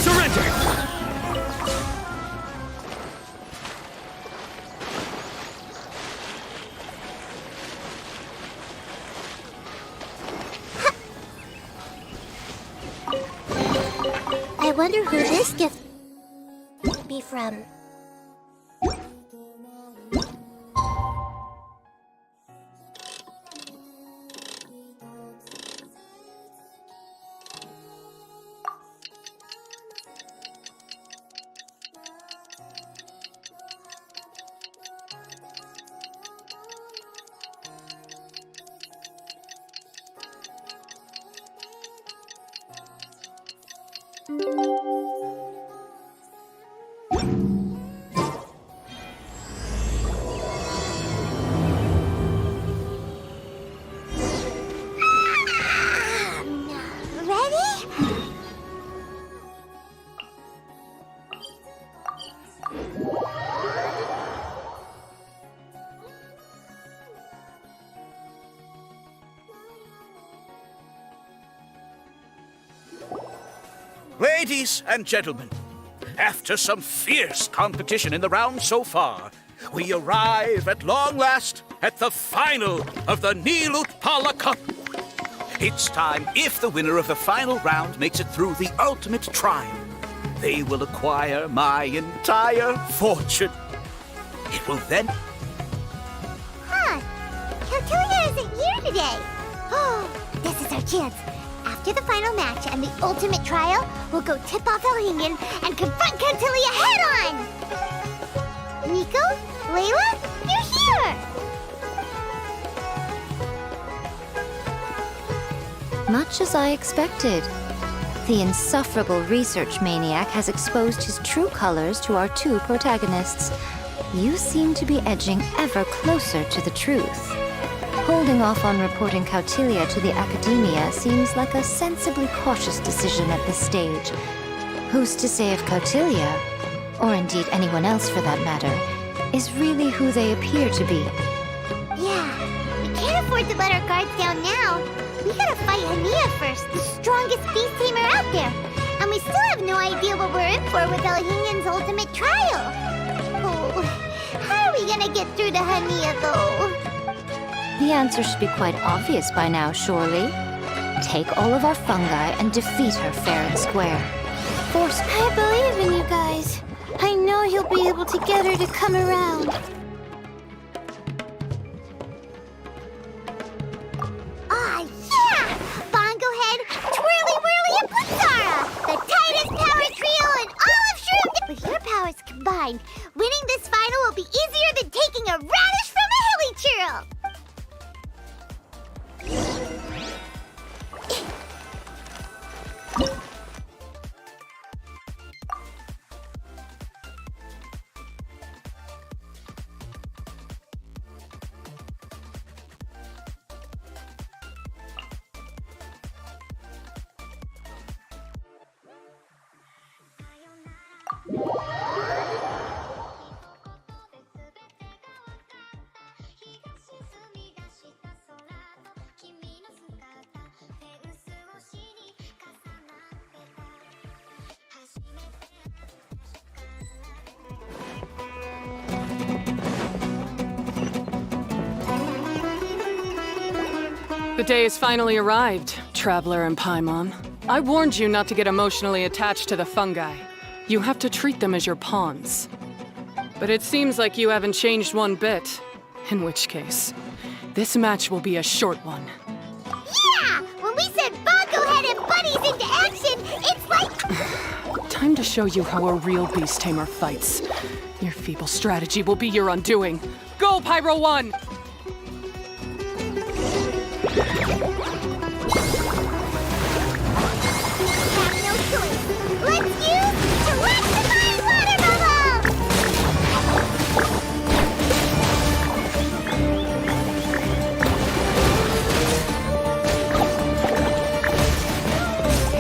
Surrender! I wonder who this gift could be from. Ready? Ladies and gentlemen, after some fierce competition in the round so far, we arrive at long last at the final of the Nilut Pala Cup. It's time, if the winner of the final round makes it through the ultimate trial, they will acquire my entire fortune. It will then... Huh. Cautilia isn't here today. Oh, this is our chance. After the final match and the ultimate trial, we'll go tip off Elhingen and confront Cautilia head-on! Nico? Layla? You're here! Much as I expected. The insufferable research maniac has exposed his true colors to our two protagonists. You seem to be edging ever closer to the truth. Holding off on reporting Cautilia to the Academia seems like a sensibly cautious decision at this stage. Who's to say if Cautilia, or indeed anyone else for that matter, is really who they appear to be? afford to let our guards down now. We gotta fight Hania first, the strongest beast tamer out there. And we still have no idea what we're in for with El Hinyan's ultimate trial. Oh, how are we gonna get through to Hania, though? The answer should be quite obvious by now, surely. Take all of our fungi and defeat her fair and square. Force. I believe in you guys. I know you'll be able to get her to come around. Ah, yeah! Bongo Head, Twirly Whirly, and Putzara! The tightest power trio in all of Shroom! With your powers combined, winning this final will be easier than taking a radish from a hilly churl! The day has finally arrived, Traveler and Paimon. I warned you not to get emotionally attached to the fungi. You have to treat them as your pawns. But it seems like you haven't changed one bit. In which case, this match will be a short one. Yeah! When we send Bongo Head and buddies into action, it's like... Time to show you how a real beast tamer fights. Your feeble strategy will be your undoing. Go, Pyro 1! Let's use Electrifying Water Bubble!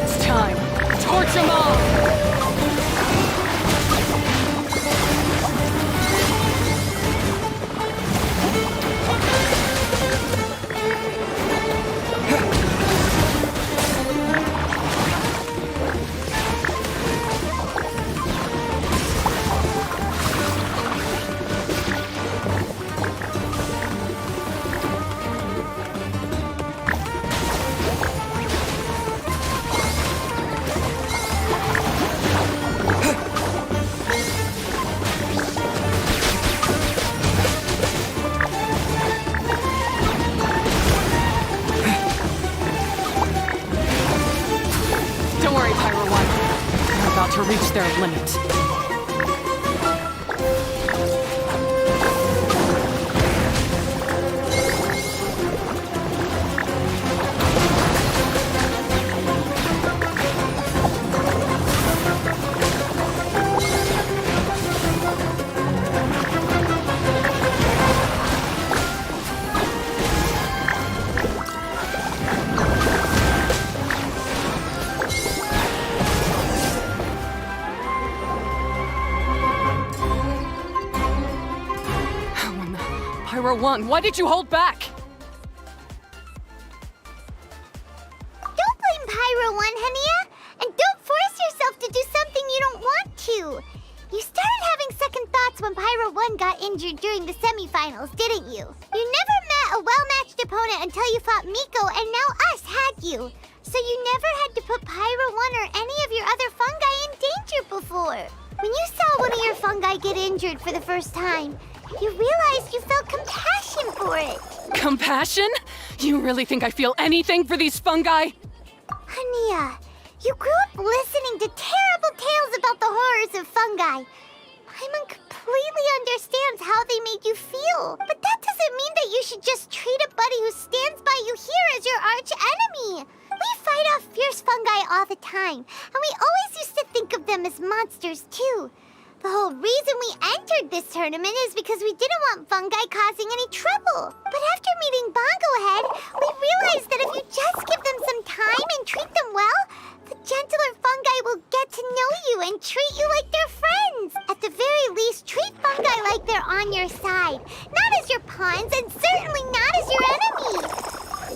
It's time. Torch them all! To reach their limit. Pyro 1, why did you hold back? Don't blame Pyro 1, Hania! And don't force yourself to do something you don't want to! You started having second thoughts when Pyro 1 got injured during the semifinals, didn't you? You never met a well-matched opponent until you fought Miko, and now us had you. So you never had to put Pyro 1 or any of your other fungi in danger before. When you saw one of your fungi get injured for the first time, you realized you felt compassion for it. Compassion? You really think I feel anything for these fungi? Hania, you grew up listening to terrible tales about the horrors of fungi. Paimon completely understands how they made you feel. But that doesn't mean that you should just treat a buddy who stands by you here as your arch enemy. We fight off fierce fungi all the time, and we always used to think of them as monsters too. The whole reason we entered this tournament is because we didn't want fungi causing any trouble. But after meeting Bongo Head, we realized that if you just give them some time and treat them well, the gentler fungi will get to know you and treat you like their friends. At the very least, treat fungi like they're on your side. Not as your pawns, and certainly not as your enemies.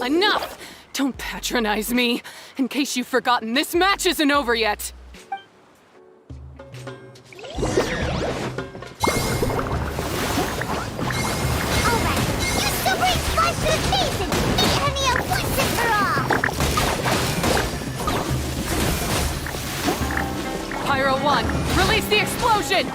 enough! Don't patronize me. In case you've forgotten, this match isn't over yet. Alright, you super splash to the face and beat Hania once and for all! Pyro 1, release the explosion!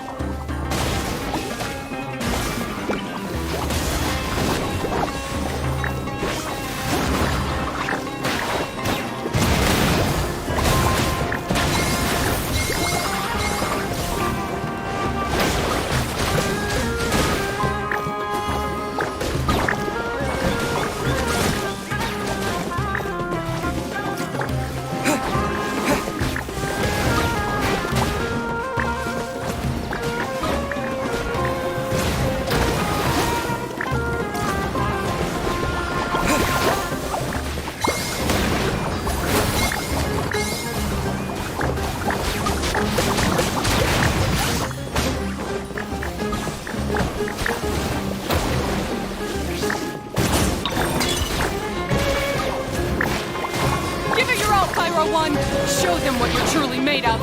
Give it your all, Pyro 1! Show them what you're truly made of!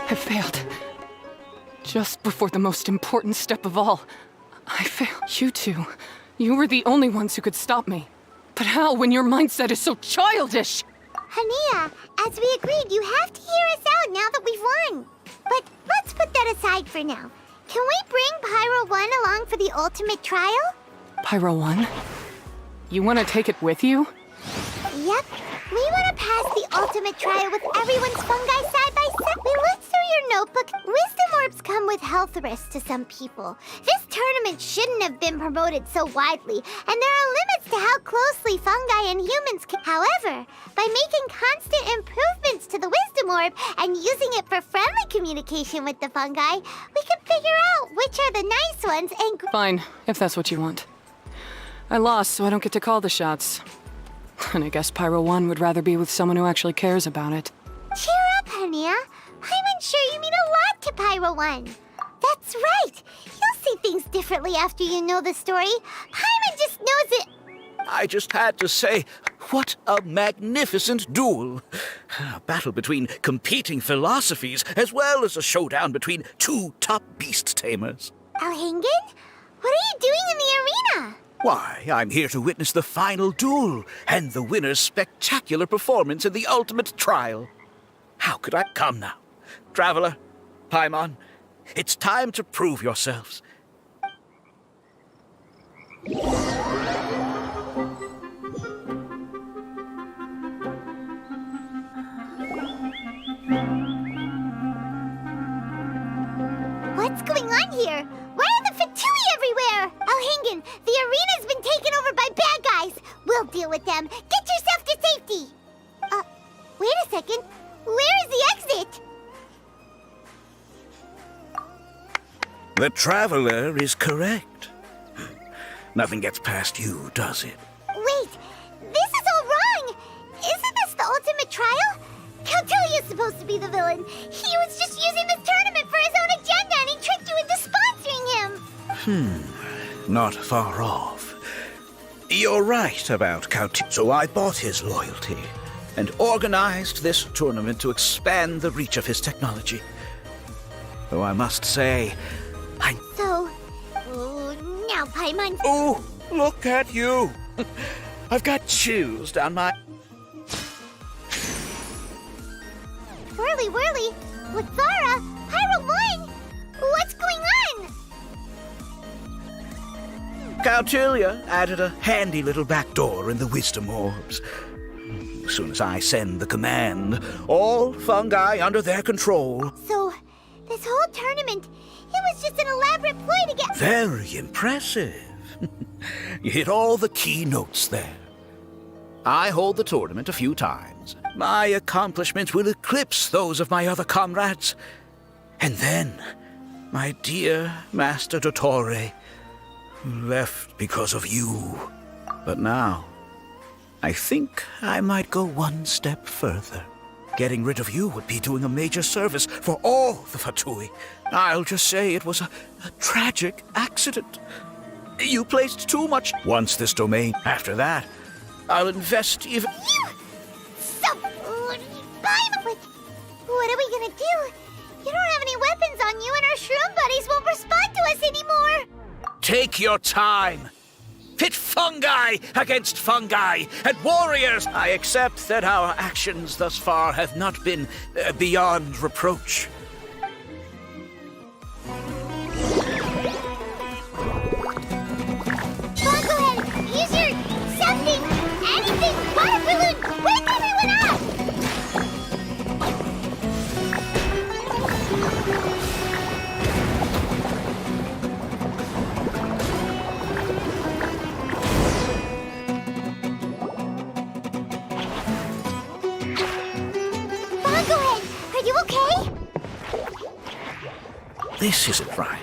I failed. Just before the most important step of all, I failed. You two, you were the only ones who could stop me. But how when your mindset is so childish? Hania, as we agreed, you have to hear us out now that we've won. But let's put that aside for now. Can we bring Pyro 1 along for the ultimate trial? Pyro 1? You want to take it with you? Yep. We want to pass the ultimate trial with everyone's fungi side by side. We looked through your notebook. Wisdom orbs come with health risks to some people. This tournament shouldn't have been promoted so widely, and there are limits to how closely fungi and humans can. However, by making constant improvements to the wisdom orb and using it for friendly communication with the fungi, we can figure out which are the nice ones and... Fine, if that's what you want. I lost, so I don't get to call the shots. And I guess Pyro 1 would rather be with someone who actually cares about it. Cheer up, Hania. I'm sure you mean a lot to Pyro 1. That's right. You'll see things differently after you know the story. Paimon just knows it. I just had to say, what a magnificent duel. A battle between competing philosophies, as well as a showdown between two top beast tamers. Alhingen? What are you doing in the arena? Why, I'm here to witness the final duel and the winner's spectacular performance in the ultimate trial. How could I come now? Traveler, Paimon, it's time to prove yourselves. What's going on here? Why are the Fatui everywhere? Alhingen, the arena's been taken over by bad guys. We'll deal with them. Get yourself to safety. Wait a second. Where is the exit? The Traveler is correct. Nothing gets past you, does it? Wait, this is all wrong. Isn't this the ultimate trial? Cautilia's supposed to be the villain. He was just using this tournament for his own agenda and he tricked you into sponsoring him. Not far off. You're right about Cautilia. So I bought his loyalty and organized this tournament to expand the reach of his technology. Though I must say, Now, Paimon. Oh, look at you! I've got chills down my... Whirly, Lathara, Pyro 1! What's going on? Cautilia added a handy little back door in the wisdom orbs. As soon as I send the command, all fungi under their control. So, this whole tournament, it was just an elaborate ploy to get... Very impressive. You hit all the key notes there. I hold the tournament a few times. My accomplishments will eclipse those of my other comrades. And then, my dear Master Dottore, who left because of you. But now, I think I might go one step further. Getting rid of you would be doing a major service for all the Fatui. I'll just say it was a tragic accident. You placed too much once this domain. After that, I'll invest even... So... What are we gonna do? You don't have any weapons on you and our shroom buddies won't respond to us anymore! Take your time. Pit fungi against fungi and warriors. I accept that our actions thus far have not been beyond reproach. Bon, go ahead. Use your something, anything, water balloon. Wake everyone up! Bon, go ahead. Are you okay? This isn't right.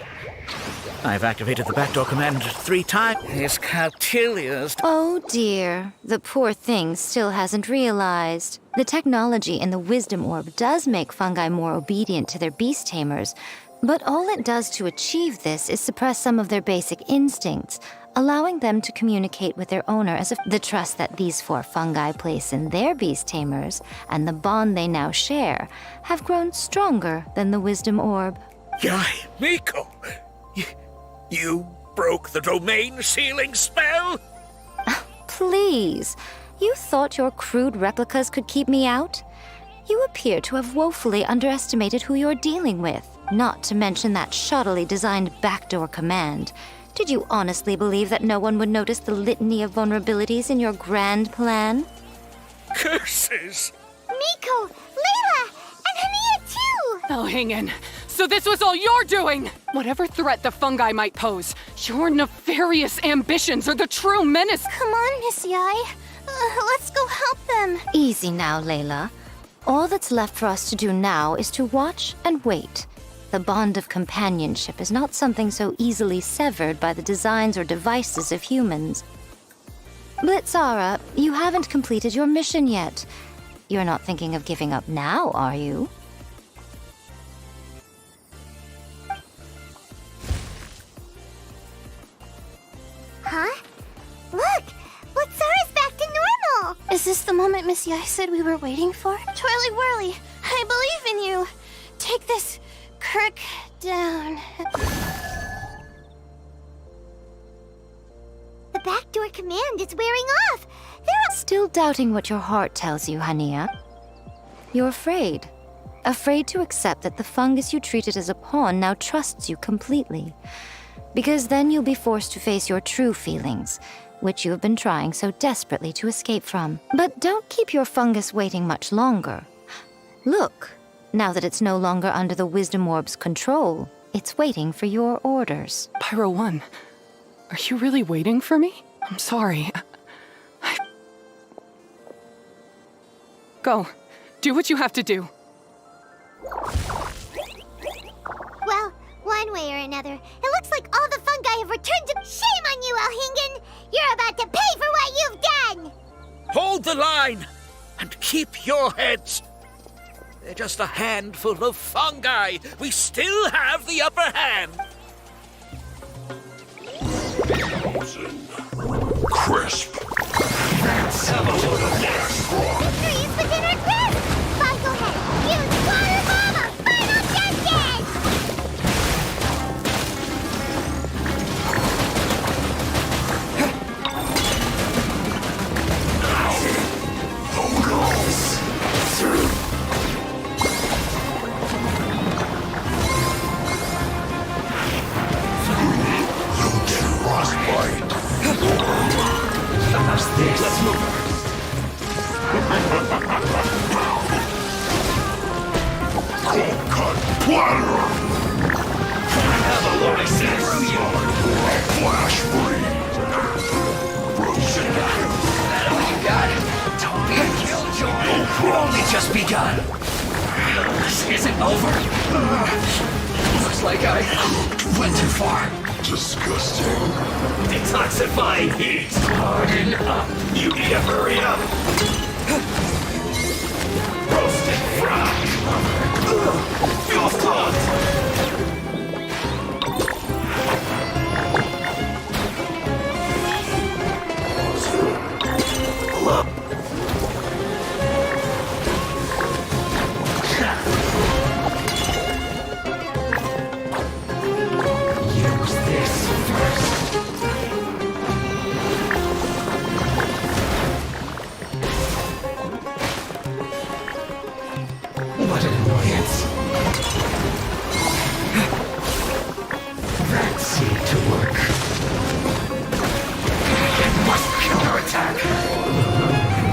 I've activated the backdoor command 3 times. His Caltilia's... Oh dear, the poor thing still hasn't realized. The technology in the Wisdom Orb does make fungi more obedient to their beast tamers, but all it does to achieve this is suppress some of their basic instincts, allowing them to communicate with their owner as if the trust that these 4 fungi place in their beast tamers and the bond they now share have grown stronger than the Wisdom Orb. Yai, Miko! You broke the domain sealing spell? Please, you thought your crude replicas could keep me out? You appear to have woefully underestimated who you're dealing with, not to mention that shoddily designed backdoor command. Did you honestly believe that no one would notice the litany of vulnerabilities in your grand plan? Curses! Miko, Layla, and Hania too! Oh, hang in. So this was all you're doing! Whatever threat the fungi might pose, your nefarious ambitions are the true menace. Come on, Miss Yai. Let's go help them. Easy now, Layla. All that's left for us to do now is to watch and wait. The bond of companionship is not something so easily severed by the designs or devices of humans. Blitzara, you haven't completed your mission yet. You're not thinking of giving up now, are you? Huh? Look! Blitzara's back to normal! Is this the moment Miss Yai said we were waiting for? Twirly Whirly, I believe in you. Take this crook down. The backdoor command is wearing off! Still doubting what your heart tells you, Hania? You're afraid. Afraid to accept that the fungus you treated as a pawn now trusts you completely. Because then you'll be forced to face your true feelings, which you have been trying so desperately to escape from. But don't keep your fungus waiting much longer. Look, now that it's no longer under the Wisdom Orb's control, it's waiting for your orders. Pyro 1, are you really waiting for me? I'm sorry. Go. Do what you have to do. Well, one way or another, it looks like all the fungi have returned to... Shame on you, Alhingen! You're about to pay for what you've done! Hold the line and keep your heads. They're just a handful of fungi. We still have the upper hand. Crisp. Victory is within our grasp! Bon, go ahead! Use Water Mama! Final justice! Let's move. Cold cut platter. Have a look at flash freeze. Frozen. That all you got? Don't get killed, Jordan. We've only just begun. This isn't over. Looks like I went too far. Disgusting. Detoxifying heat. Harden up. You need to hurry up. Roasted fried. Feels clogged. Use this first. What an annoyance. That seemed to work. It must counterattack.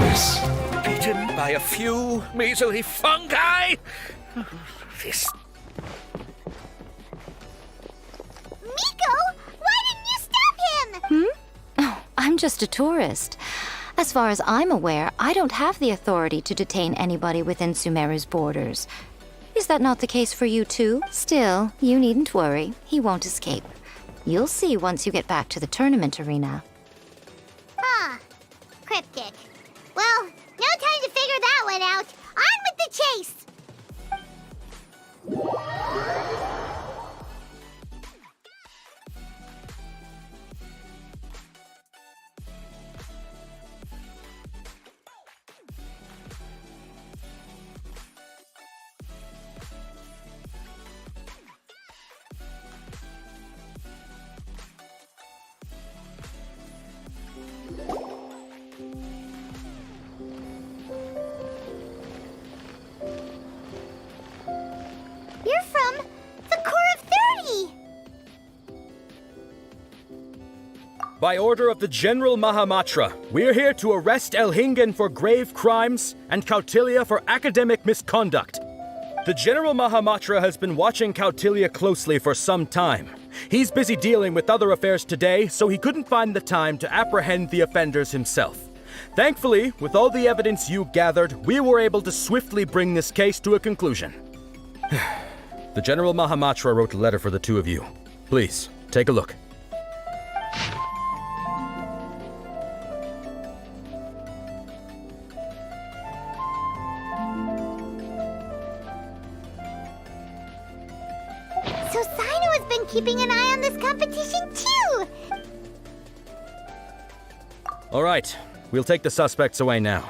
Miss. Beaten by a few measly fungi? This... Miko, why didn't you stop him? Oh, I'm just a tourist. As far as I'm aware, I don't have the authority to detain anybody within Sumeru's borders. Is that not the case for you too? Still, you needn't worry. He won't escape. You'll see once you get back to the tournament arena. Huh. Cryptic. Well, no time to figure that one out. On with the chase! You're from the Corps of 30! By order of the General Mahamatra, we're here to arrest Elhingen for grave crimes and Kautilya for academic misconduct. The General Mahamatra has been watching Kautilya closely for some time. He's busy dealing with other affairs today, so he couldn't find the time to apprehend the offenders himself. Thankfully, with all the evidence you gathered, we were able to swiftly bring this case to a conclusion. The General Mahamatra wrote a letter for the two of you. Please, take a look. So Sino has been keeping an eye on this competition too! All right, we'll take the suspects away now.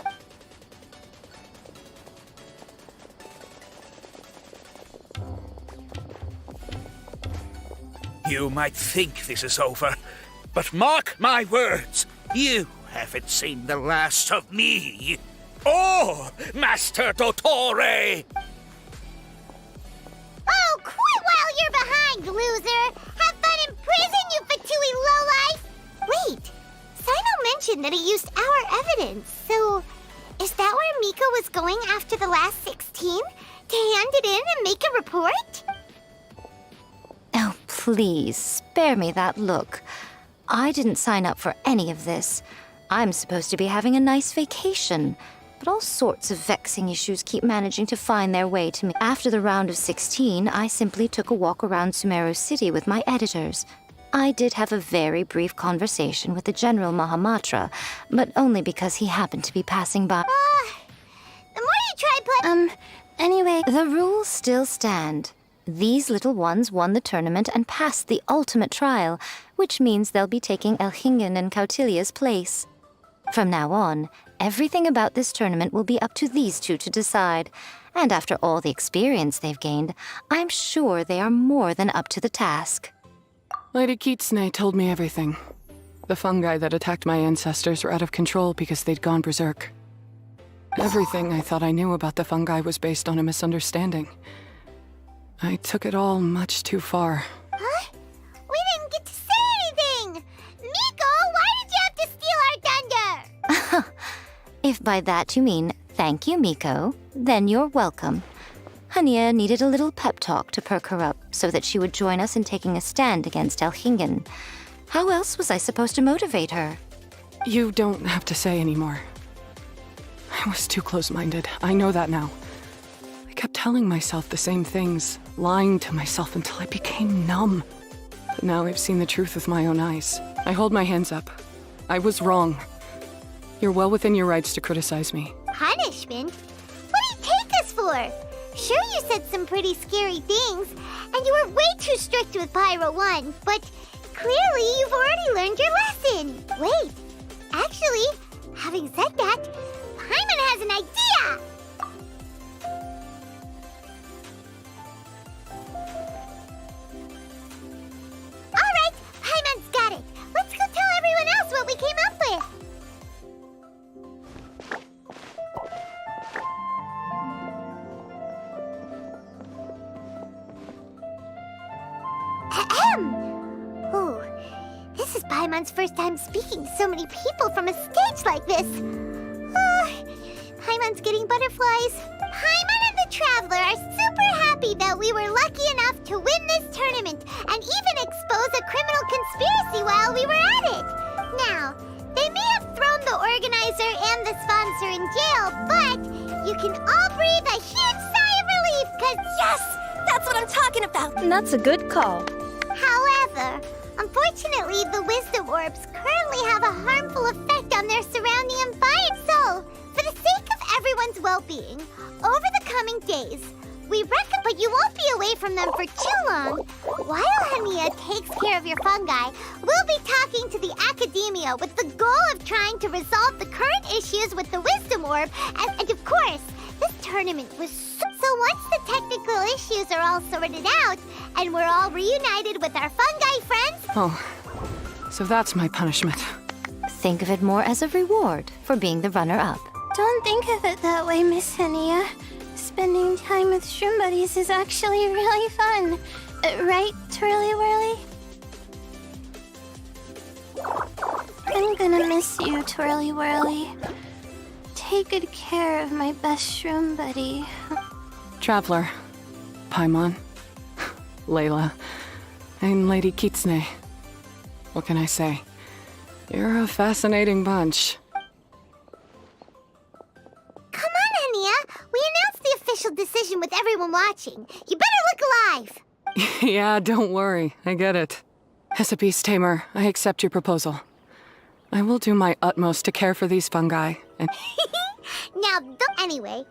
You might think this is over, but mark my words, you haven't seen the last of me. Oh, Master Dottore! Oh, quit while you're behind, loser! Have fun in prison, you Fatui lowlife! Wait, Sino mentioned that he used our evidence, so is that where Miko was going after the last 16? To hand it in and make a report? Oh, please, spare me that look. I didn't sign up for any of this. I'm supposed to be having a nice vacation, but all sorts of vexing issues keep managing to find their way to me. After the round of 16, I simply took a walk around Sumeru City with my editors. I did have a very brief conversation with the General Mahamatra, but only because he happened to be passing by. The more you try Anyway, The rules still stand. These little ones won the tournament and passed the ultimate trial, which means they'll be taking Elhingen and Kautilya's place. From now on, everything about this tournament will be up to these two to decide. And after all the experience they've gained, I'm sure they are more than up to the task. Lady Kitsune told me everything. The fungi that attacked my ancestors were out of control because they'd gone berserk. Everything I thought I knew about the fungi was based on a misunderstanding. I took it all much too far. Huh? We didn't get to say anything! Miko, why did you have to steal our thunder? If by that you mean thank you, Miko, then you're welcome. Hania needed a little pep talk to perk her up so that she would join us in taking a stand against Elhingen. How else was I supposed to motivate her? You don't have to say anymore. I was too close-minded. I know that now. I kept telling myself the same things, lying to myself until I became numb. But now I've seen the truth with my own eyes. I hold my hands up. I was wrong. You're well within your rights to criticize me. Punishment? What do you take us for? Sure, you said some pretty scary things, and you were way too strict with Pyro 1, but clearly you've already learned your lesson. Wait, actually, having said that, Paimon has an idea! Alright, Paimon's got it. Let's go tell everyone else what we came up with. Ahem. Ooh, this is Paimon's first time speaking to so many people from a stage like this. Paimon's getting butterflies. Paimon and the Traveler are super happy that we were lucky enough to win this tournament and even expose a criminal conspiracy while we were at it. Now, they may have thrown the organizer and the sponsor in jail, but you can all breathe a huge sigh of relief because Yes! That's what I'm talking about! That's a good call. However, unfortunately, the wisdom orbs currently have a harmful effect on their surrounding environment. So, for the sake of everyone's well-being, over the coming days, we recommend, but you won't be away from them for too long. While Hania takes care of your fungi, we'll be talking to the academia with the goal of trying to resolve the current issues with the wisdom orb, and of course, this tournament was so once the technical issues are all sorted out, and we're all reunited with our fungi friends... Oh, so that's my punishment. Think of it more as a reward for being the runner-up. Don't think of it that way, Miss Hania. Spending time with shroom buddies is actually really fun. Right, Twirly Whirly? I'm gonna miss you, Twirly Whirly. Take good care of my best shroom buddy. Traveler, Paimon, Layla, and Lady Kitsune. What can I say? You're a fascinating bunch. Come on, Hania! We announced the official decision with everyone watching. You better look alive! Yeah, don't worry. I get it. As a beast tamer, I accept your proposal. I will do my utmost to care for these fungi, and Now, anyway,